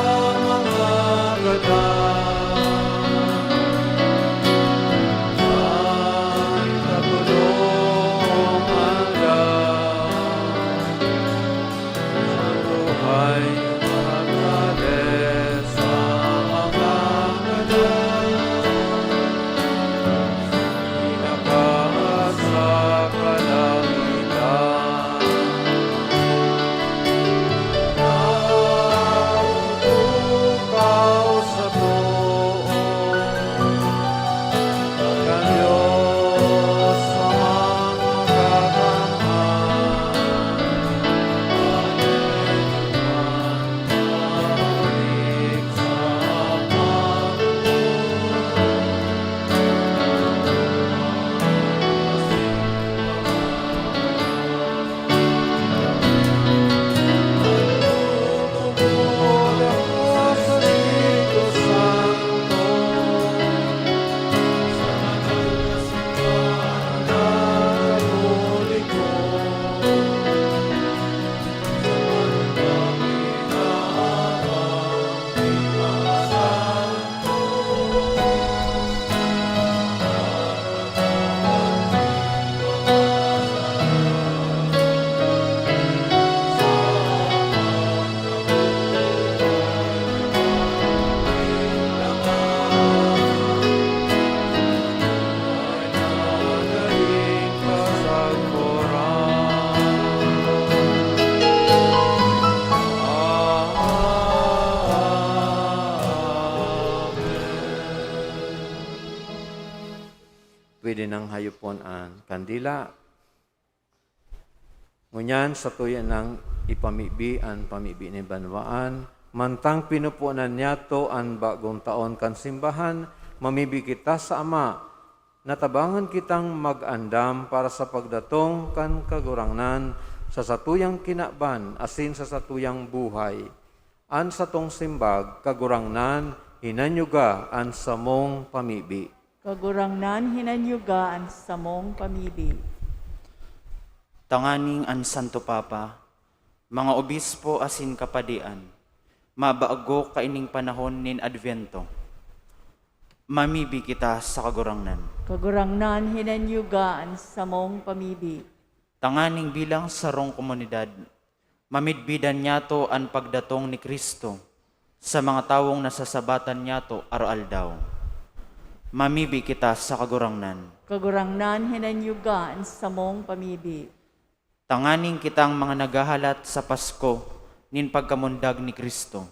Speaker 4: mga gadan ay katulungan lang sa buhay matales sa mga gadan. Pinakaas sa kalangitan, nautukaw sa tuon, kan Diyos amang magkakamay, balik sa pagmumula sa Espiritu Santo, sa banal na simbahan na Katoliko, sa pagkakinabang ni mga santo, ay nagaling pwede nang hayupon ang kandila. Ngunyan sa tuyan ng ipamibi ang pamibi ni banwaan, mantang pinupunan niya to ang bagong taon kan simbahan, mamibi kita sa Ama, natabangan kitang mag-andam para sa pagdatong kan kagurangnan sa satuyang kinaban asin sa satuyang buhay. An satong simbag kagurangnan hinanyuga an samong pamibi.
Speaker 2: Kagurangnan hinanyugaan sa mong pamibi.
Speaker 6: Tanganing an Santo Papa, mga obispo asin kapadian, mabaago kaining panahon nin Advento. Mamibi kita sa kagurangnan.
Speaker 2: Kagurangnan hinanyugaan sa mong pamibi.
Speaker 6: Tanganing bilang sarong komunidad, mamidbidan niya to ang pagdatong ni Kristo sa mga tawong nasasabatan niya to araw-aldaw. Mamibi kita sa kagurangnan.
Speaker 2: Kagurangnan hinanyugaan sa mong pamibi.
Speaker 6: Tanganing kitang mga nagahalat sa Pasko nin pagkamundag ni Kristo.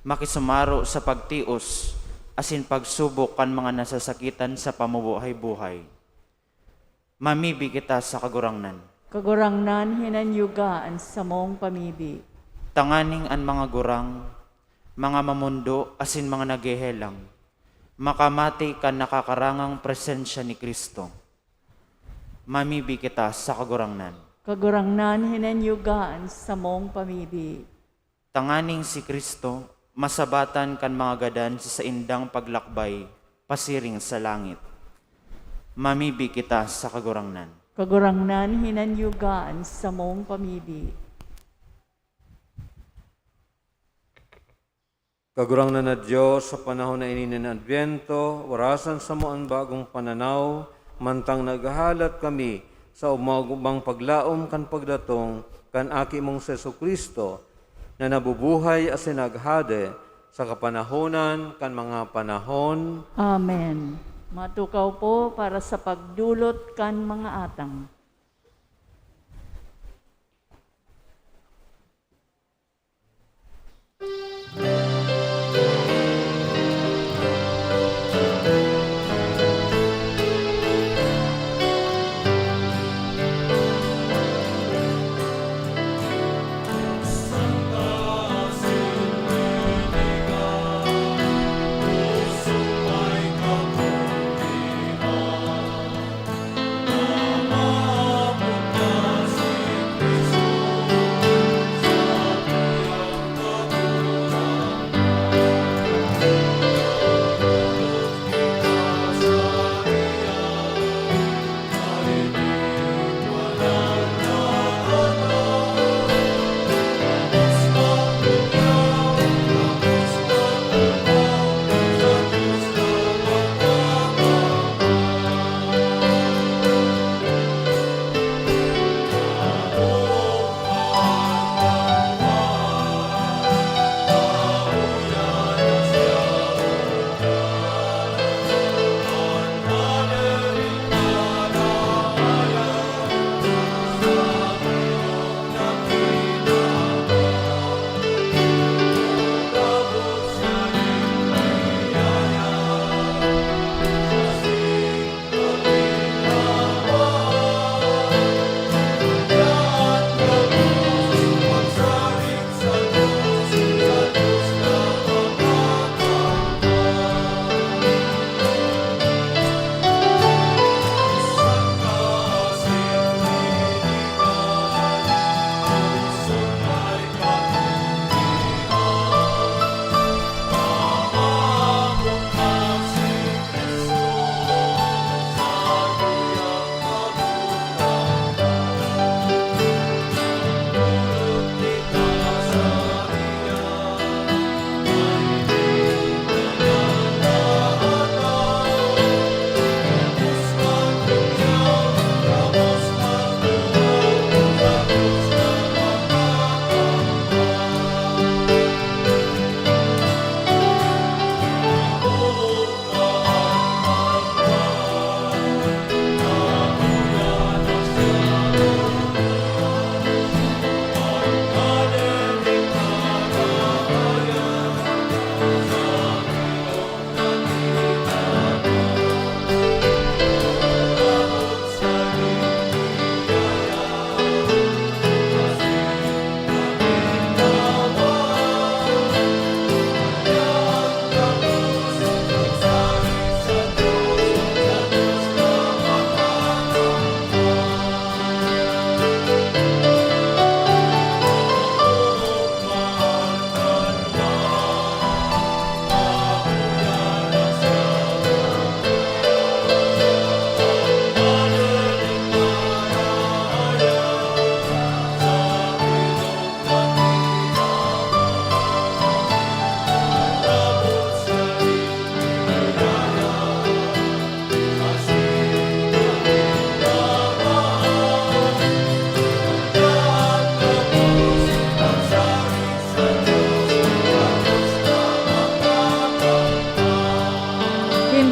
Speaker 6: Makisumaro sa pagtios asin pagsubok kan mga nasasakitan sa pamubuhay-buhay. Mamibi kita sa kagurangnan.
Speaker 2: Kagurangnan hinanyugaan sa mong pamibi.
Speaker 6: Tanganing an mga gurang, mga mamundo asin mga nagehelang, makamati kan nakakarangang presensya ni Kristo. Mamibi kita sa kagurangnan.
Speaker 2: Kagurangnan hinanyugaan sa mong pamibi.
Speaker 6: Tanganing si Kristo, masabatan kan mga gadan sa indang paglakbay, pasiring sa langit. Mamibi kita sa kagurangnan.
Speaker 2: Kagurangnan hinanyugaan sa mong pamibi.
Speaker 4: Kagurangnan na Diyos, sa panahon na inin ng Advento, warasan sa mo ang bagong pananaw, mantang naghahalat kami sa umagubang paglaom kan pagdatong kan aki mong Jesucristo, na nabubuhay as naghade sa kapanahonan kan mga panahon.
Speaker 2: Amen. Matukaw po para sa pagdulot kan mga atang.
Speaker 3: Nama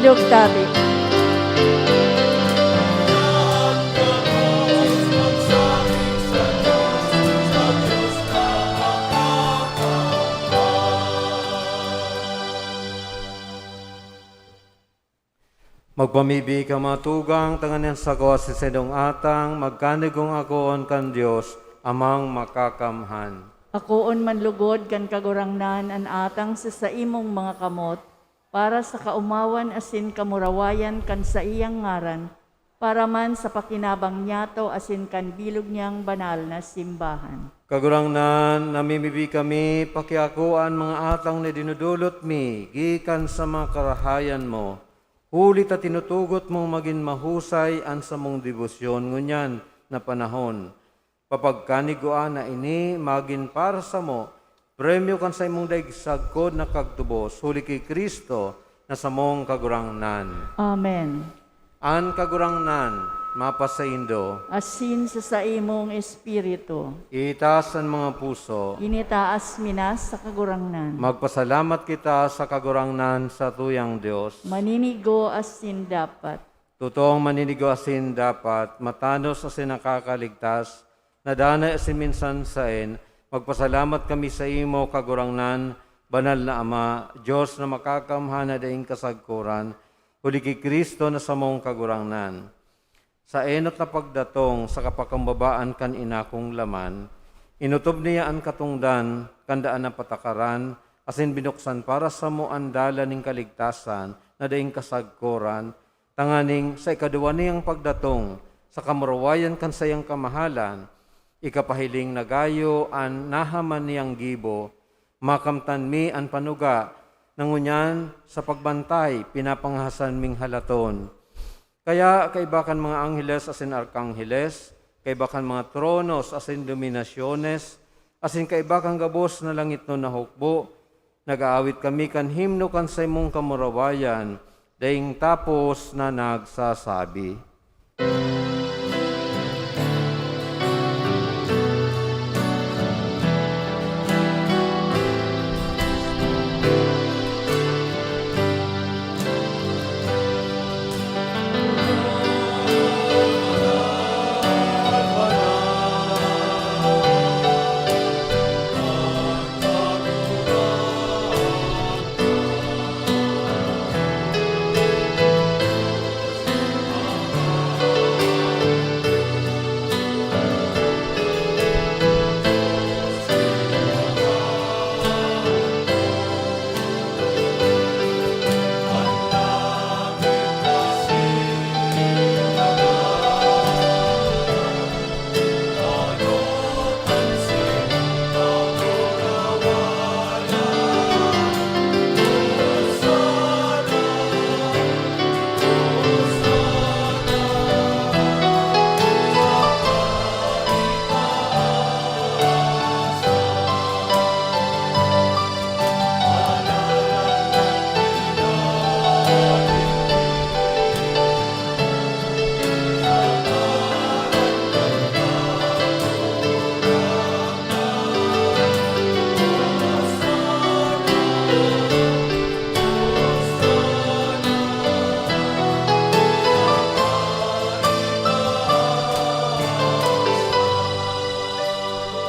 Speaker 2: Handog tabi.
Speaker 4: Magpamibi ka matugang, tanganan sa ko si sedong atang, magkanigong akoon kan Diyos, amang makakamhan.
Speaker 2: Akoon manlugod kan kagurangnan an atang sa imong mga kamot, para sa kaumawan asin kamurawayan kan sa iyang ngaran, para man sa pakinabang niyato asin kan bilog niyang banal na simbahan.
Speaker 4: Kagurangnan, namimibi kami, pakiakuan mga atang na dinudulot mi, gikan sa mga karahayan mo. Huli ta tinutugot mong maging mahusay an sa mong debosyon ngunyan na panahon. Papagkaniguan na ini magin para sa mo, premyo kan sa imong daigsagkod na kagtubos, huli kay Kristo na sa mong kagurangnan.
Speaker 2: Amen.
Speaker 4: An kagurangnan, mapasaindo,
Speaker 2: Asin sa imong espiritu,
Speaker 4: itaas ang mga puso,
Speaker 2: initaas minas sa kagurangnan.
Speaker 4: magpasalamat kita sa kagurangnan sa tuyang Diyos.
Speaker 2: Maninigo asin dapat.
Speaker 4: Totoong maninigo asin dapat, matanos asin nakakaligtas, nadana asin minsan sain, magpasalamat kami sa imo kagurangnan, banal na Ama, Diyos na makakamhan na daing kasagkuran, huli kay Kristo na sa mong kagurangnan. Sa enot na pagdatong sa kapakambabaan kan inakong laman, inutob niya ang katungdan, kandaan na patakaran, asin binuksan para sa mo ang dala ning kaligtasan, na daing kasagkuran, tanganing sa ikaduwa niyang pagdatong, sa kamurawayan kan sayang kamahalan, ikapahiling nagayo an nahaman niyang gibo, makamtan mi an panuga, nangunyan sa pagbantay, pinapanghasan ming halaton. Kaya kaibakan mga angheles asin arkangheles, kaibakan mga tronos asin dominasyones, asin kaibakan gabos na langit no nahukbo, nag-aawit kami kan himno kan sa imong kamurawayan, daing tapos na nagsasabi.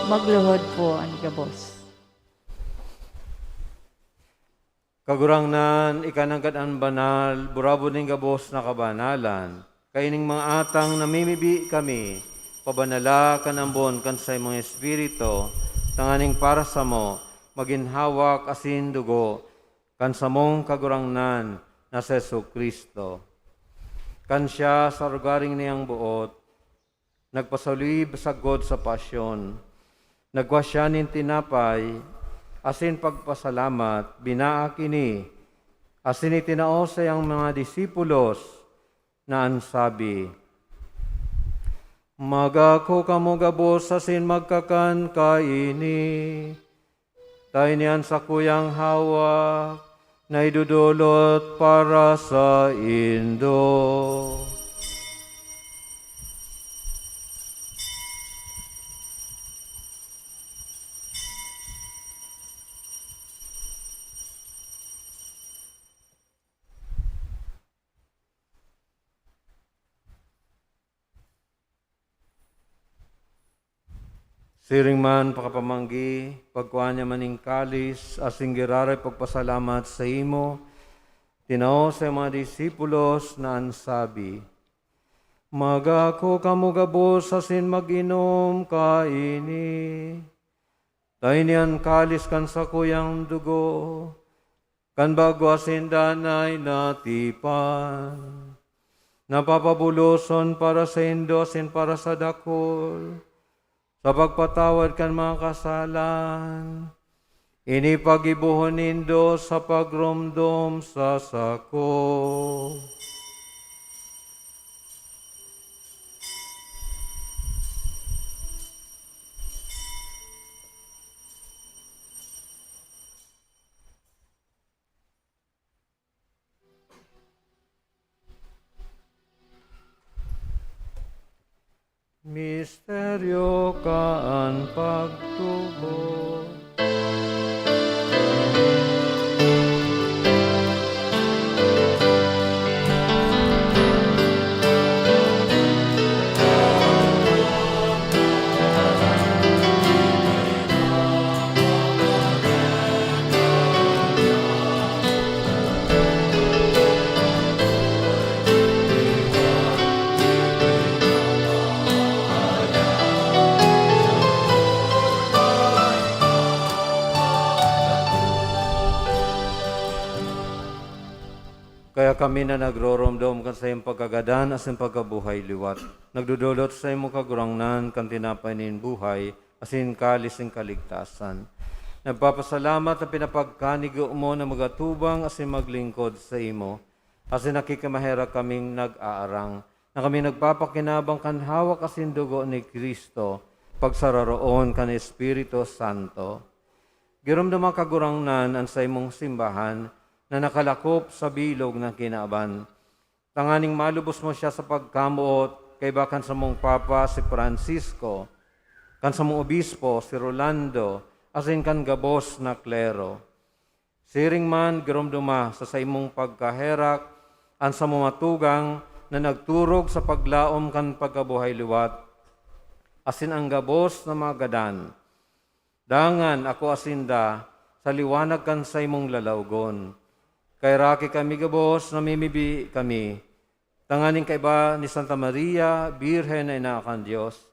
Speaker 2: Magluhod po ang gabos.
Speaker 4: Kagurangnan, ikanagad ang banal, burabo ning gabos na kabanalan, kaining mga atang namimibi kami, pabanala kanambon kan sa mga espiritu, tanganing para sa mo, maginhawak asin dugo, kan sa mong kagurangnan na sa Jesu-Kristo. Kan siya sa rugaring niyang buot, nagpasalib sa God sa pasyon, nagwasyanin tinapay, asin pagpasalamat, binaakini, asin itinao sa iyang mga disipulos, na ansabi, magako kamo gabos asin magkakan kaini, tayo niyan sa kuyang hawak, na idudulot para sa Indo. Siring man pakapamanggi, pagkuha niya maning kalis, asing giraray pagpasalamat sa imo, tinao sa mga disipulos na ansabi, magako kamugabos asin mag-inom kaini. Tayo niyan kalis kan sa kuyang dugo, kan bago asin danay natipan. Napapabuloson para sa indo asin para sa dakol, sa pagpatawad kan mga kasalan, inipagibuhon nindo sa pagromdom sa sako. Misteryo kaan pagtubo. Kaya kami na nagroromdom kan sa iyong pagkagadan as iyong pagkabuhay liwat. Nagdudulot sa iyong kagurangnan kan tinapay nin buhay asin kalis ng kaligtasan. Nagpapasalamat na pinapagkanigo mo na magatubang asin maglingkod sa imo. Asin nakikamahera kaming nag-aarang. Na kami nagpapakinabang kan hawak asin dugo ni Kristo pagsararoon kan Espiritu Santo. Giramdam ang kagurangnan ang sa imong simbahan na nakalakop sa bilog ng kinaaban. Tanganing malubos mo siya sa pagkamuot kay bakan sa mong Papa si Francisco, kan sa mong Obispo si Rolando, asin kan gabos na klero. Siring man giramdama sa imong pagkaherak, ang sa mga tugang na nagturog sa paglaom kan pagkabuhay liwat, asin ang gabos na mga gadan. Dangan ako asinda sa liwanag kan sa imong lalawgon. Kay raki kami gabos, namimibi kami. Tanganing kaiba ni Santa Maria, Birhen na inaakan Diyos,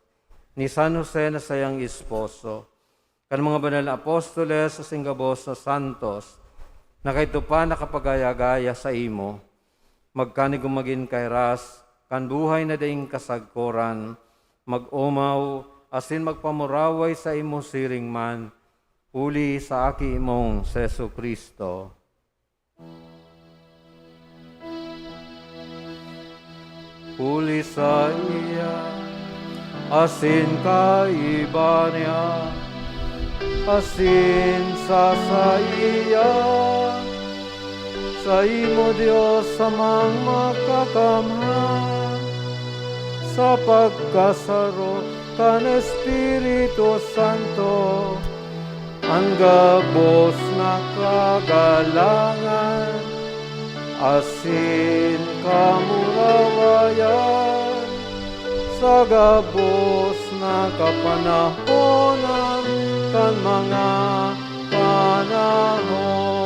Speaker 4: ni San Jose na sayang esposo, kan mga banal na apostoles sa singgabos na santos, na kahit pa nakapagaya-gaya sa imo, magkanig umagin kay ras, kan buhay na daing kasagkoran, mag-umaw, asin magpamuraway sa imo siring man, uli sa aki imong Seso Kristo. Uli sa iya, asin kaiba niya, asin sa iya, sa imo Diyos samang makakamhan, sa pagkasaro kan Espiritu Santo, ang gabos na kagalangan, asin kamurawayan, sa gabos na kapanahonan kan mga panahon.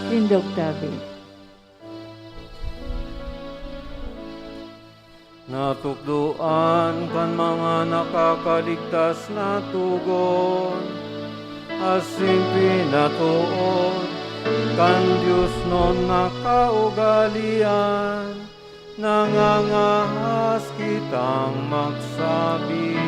Speaker 2: Tindog David.
Speaker 4: Natukduan kan mga nakakaligtas na tugon, asin pinatuon kan Diyos non nakaugalian, nangangahas kitang magsabi.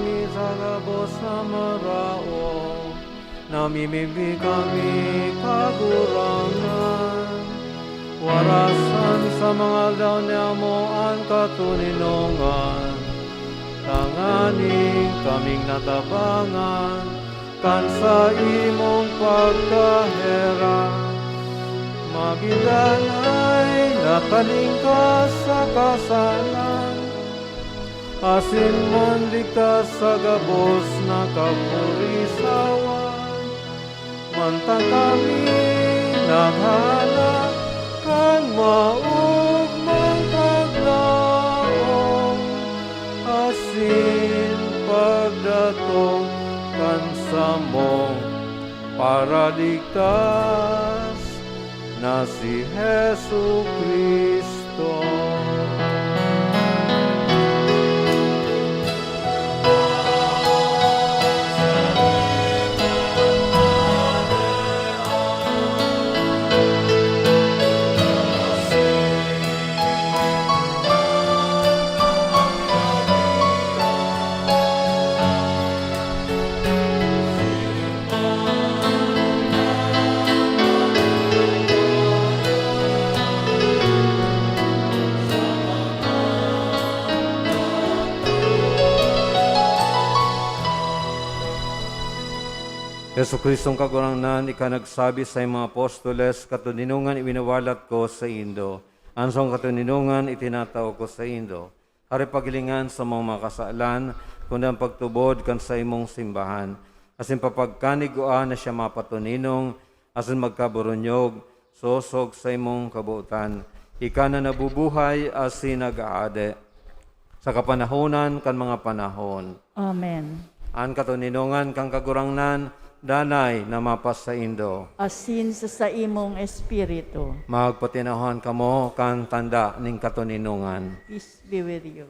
Speaker 4: kami sa gabos na marao, namimimpi kami kagurangan. Warasan sa mga daw niya mo ang katuninongan, tanganing kaming natabangan, kan sa imong pagkahera. Magindanay nakalingkas sa kasalan, asin man ligtas sa gabos na kapurisawan. Mantang kami naghanap kan maugmang paglaom, asin pagdatong kan samong paraligtas na si Hesu Kristo. Yesu Kristong kagurangnan, ika nagsabi sa mga apostoles, katuninungan iwinawalat ko sa Indo. Ansong katuninungan itinatao ko sa Indo. Hari pagilingan sa mga makasaalan, kundi ang pagtubod kan sa imong simbahan. Asin papagkaniguan na siya mapatuninong, asin magkaburunyog, sosog sa imong kabuutan. Ika na nabubuhay asin nag-aade. Sa kapanahonan kan mga panahon.
Speaker 2: Amen.
Speaker 4: Ang katuninungan kang kagurangnan, danay na mapas sa Indo.
Speaker 2: Asin sa imong espiritu.
Speaker 4: Magpatinahuan kamo kan tanda ning katuninungan.
Speaker 2: Peace be with you.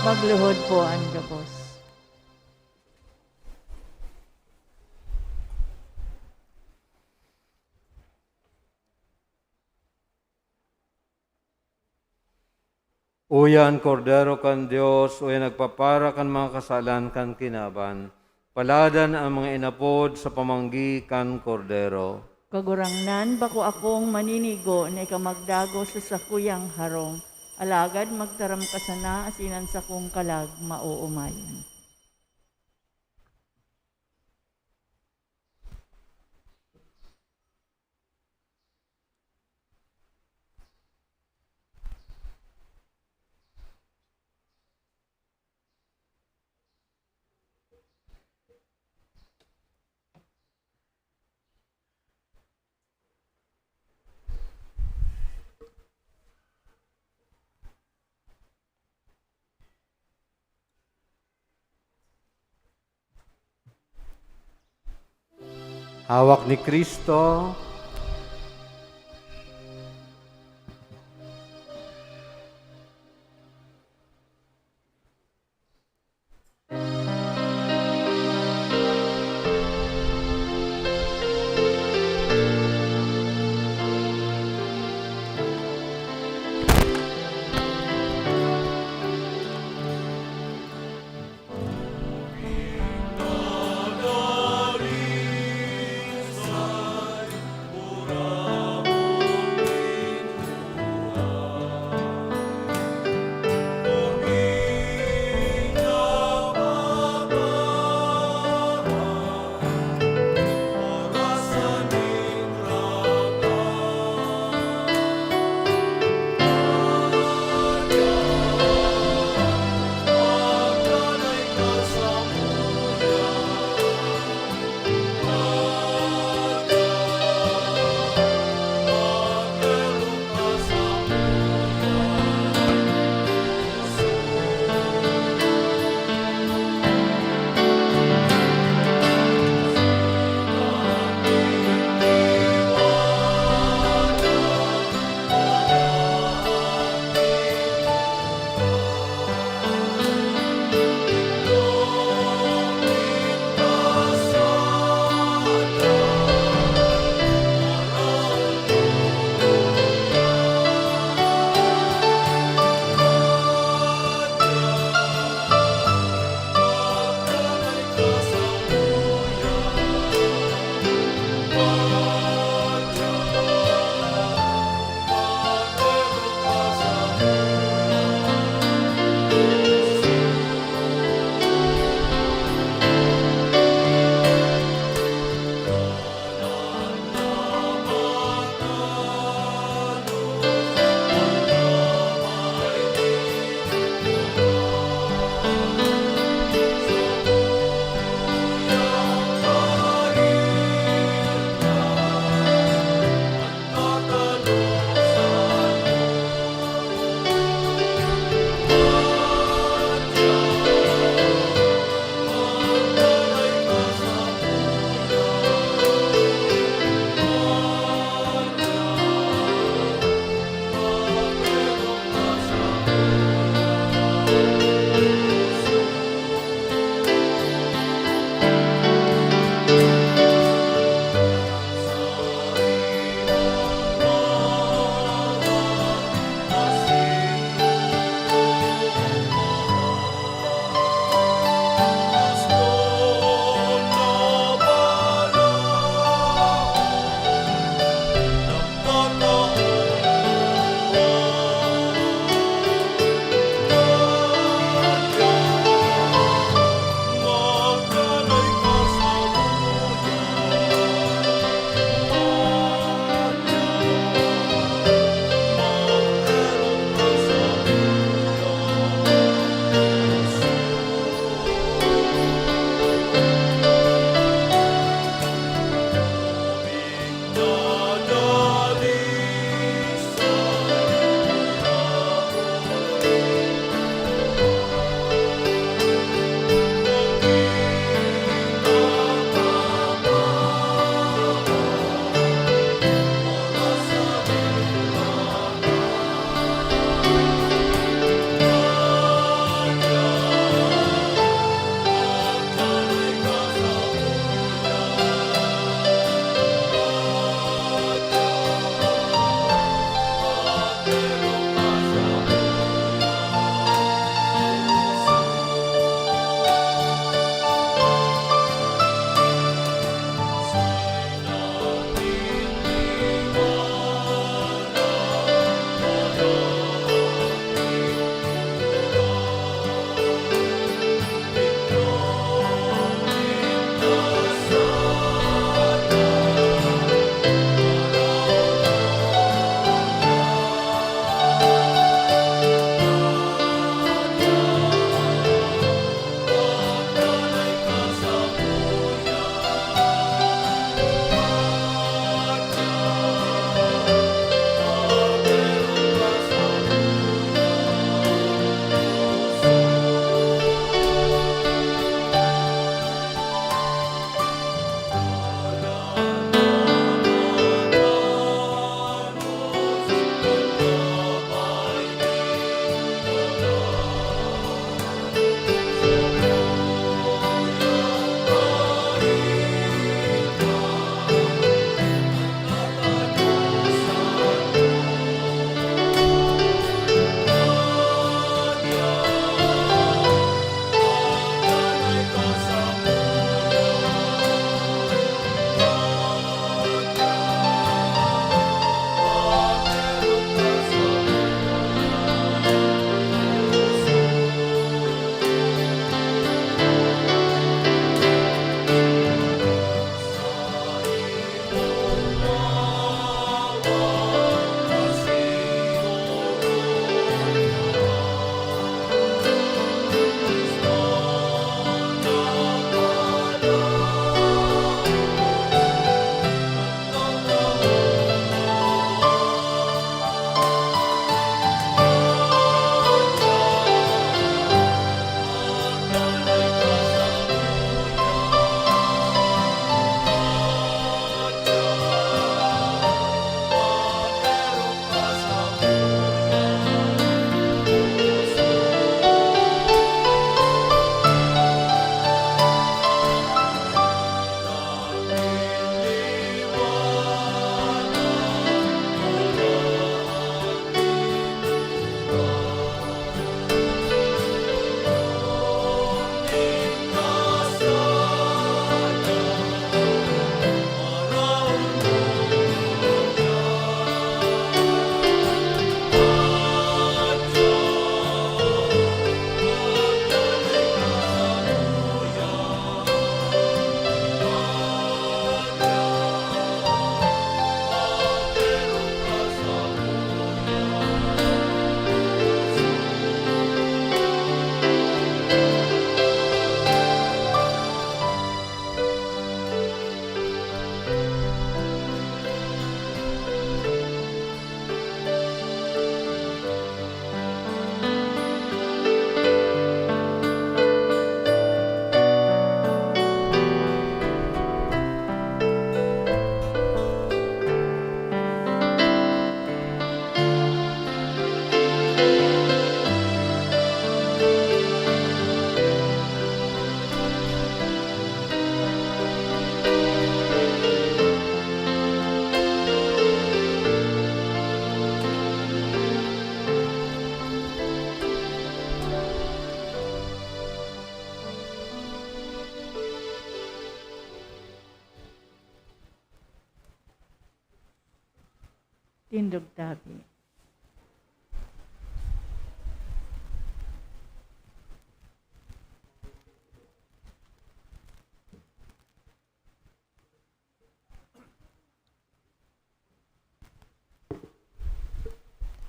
Speaker 2: Magluhod po ang gabos.
Speaker 4: Uyan, kordero kan Dios, uyan nagpapara kan mga kasalan kan kinaban. Paladan ang mga inapod sa pamanggi kan kordero.
Speaker 2: Kagurangnan, bako akong maninigo na ikamagdago sa sakuyang harong. Alagad magtaram ka sana asinan sa kong kalag mauumayan.
Speaker 4: Hawak ni Kristo,
Speaker 2: Tindog Tabi.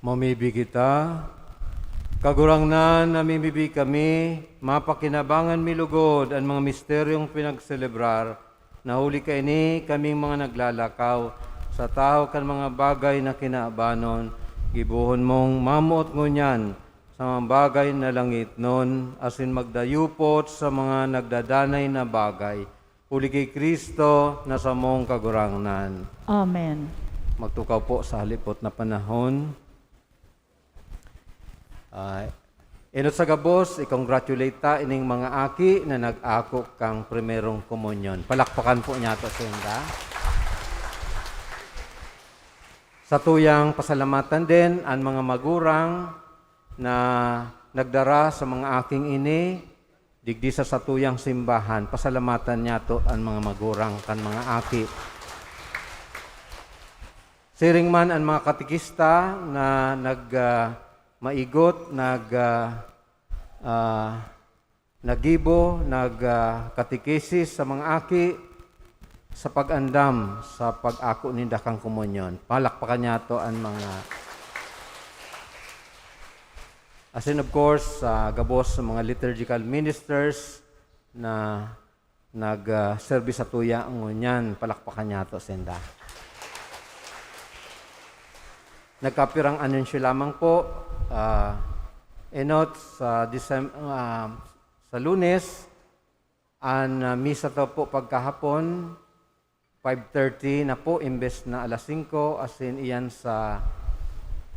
Speaker 4: Mamibi kita, kagurangnan namimibi kami, mapakinabangan milugod ang mga misteryong pinagselebrar, nahuli ka ini kaming mga naglalakaw, sa tao kan mga bagay na kinaabanon, gibuhon mong mamuot ngunyan, sa mga bagay na langit nun, asin magdayupot sa mga nagdadanay na bagay, huli kay Kristo na sa mong kagurangnan.
Speaker 2: Amen.
Speaker 4: Magtukaw po sa halipot na panahon. Inot sa gabos, i-congratulate ta ining mga aki na nag-ako kang primerong komunyon. Palakpakan po niya ito, Senda. Sa tuyang pasalamatan din ang mga magurang na nagdara sa mga aking ini, digdi sa satuyang simbahan. Pasalamatan niya to ang mga magurang kan mga aki. Siring man ang mga katikista na maigot, nagibo, nagkatekesis sa mga aki sa pag-andam sa pag-ako ni Dakang Komunyon. Palakpakan niya to ang mga asin of course, gabos sa mga liturgical ministers na nag-service sa tuya ang ngunyan. Palakpakan niya to, Senda. Nagkapirang anunsyo lamang po, enot sa sa Lunes, ang misa to po pagkahapon, 5:30 na po, imbes na alas 5, asin iyan sa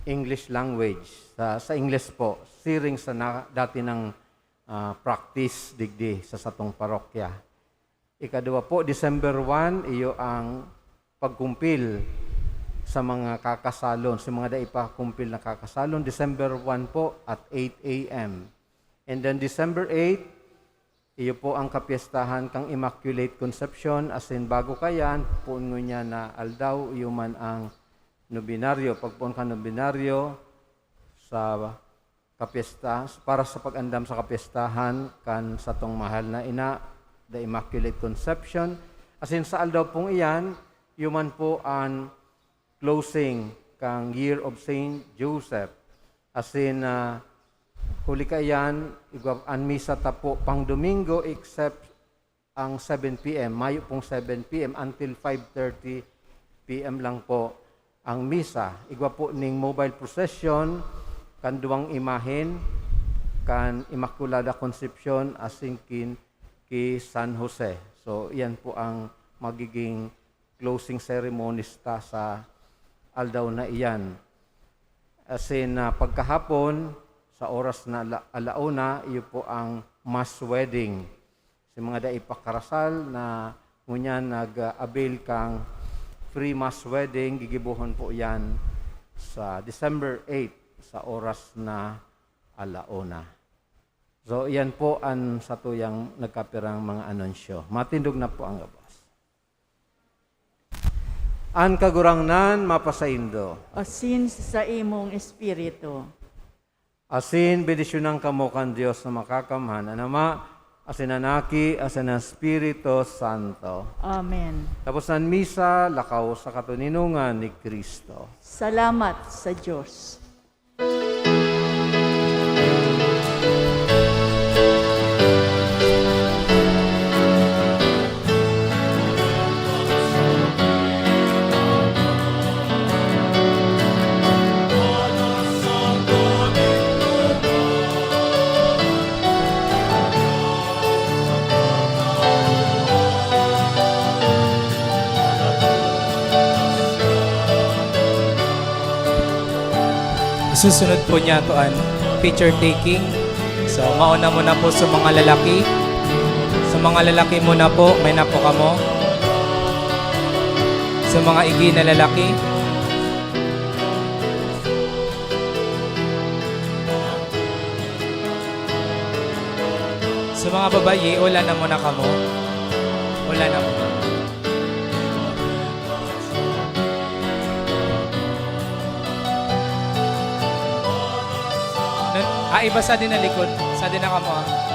Speaker 4: English language, sa English po, siring sa dati ng practice digdi sa satong parokya. Ikadua po, December 1, iyo ang pagkumpil sa mga kakasalon, sa mga daipakumpil na kakasalon. December 1 po at 8 a.m. And then December 8, iyo po ang kapiestahan kang Immaculate Conception, asin bago kayan, puno niya na aldaw, iyo man ang nobinaryo, pagpuon ka nobinaryo sa kapiesta, para sa pag-andam sa kapiestahan kan sa tong mahal na ina, the Immaculate Conception. Asin sa aldaw pong iyan, iyo man po ang closing kang Year of Saint Joseph. Asin huli ka yan, ang misa tapo pang Domingo except ang 7 p.m. Mayo pong 7 p.m. until 5:30 p.m. lang po ang misa. Igwa po ning mobile procession, kan duwang imahen, kan Immaculada Concepcion asin ki San Jose. So, yan po ang magiging closing ceremonies ta sa aldaw na iyan. Asin pagkahapon, sa oras na alauna, iyo po ang mass wedding. Sa mga daipakarasal na ngunyan nag-avail kang free mass wedding, gigibuhon po yan sa December 8 sa oras na alauna. So, iyan po ang satuyang nagkapirang mga anunsyo. Matindog na po ang gabos. An kagurangnan mapasaindo.
Speaker 2: Asin sa imong espiritu.
Speaker 4: Asin bendisyonan kamo kan Dios na makakamhan. Anama, asin anaki, asin ang Espiritu Santo.
Speaker 2: Amen.
Speaker 4: Tapos ng misa, lakaw sa katuninungan ni Kristo.
Speaker 2: Salamat sa Diyos.
Speaker 8: Susunod po niya to an picture taking. So, mauna muna po sa mga lalaki. Sa mga lalaki muna po, may napo kamo. Sa mga igi na lalaki. Sa mga babayi, wala na muna kamo. Wala na muna. Iba sa din na likod. Sa din na kamo.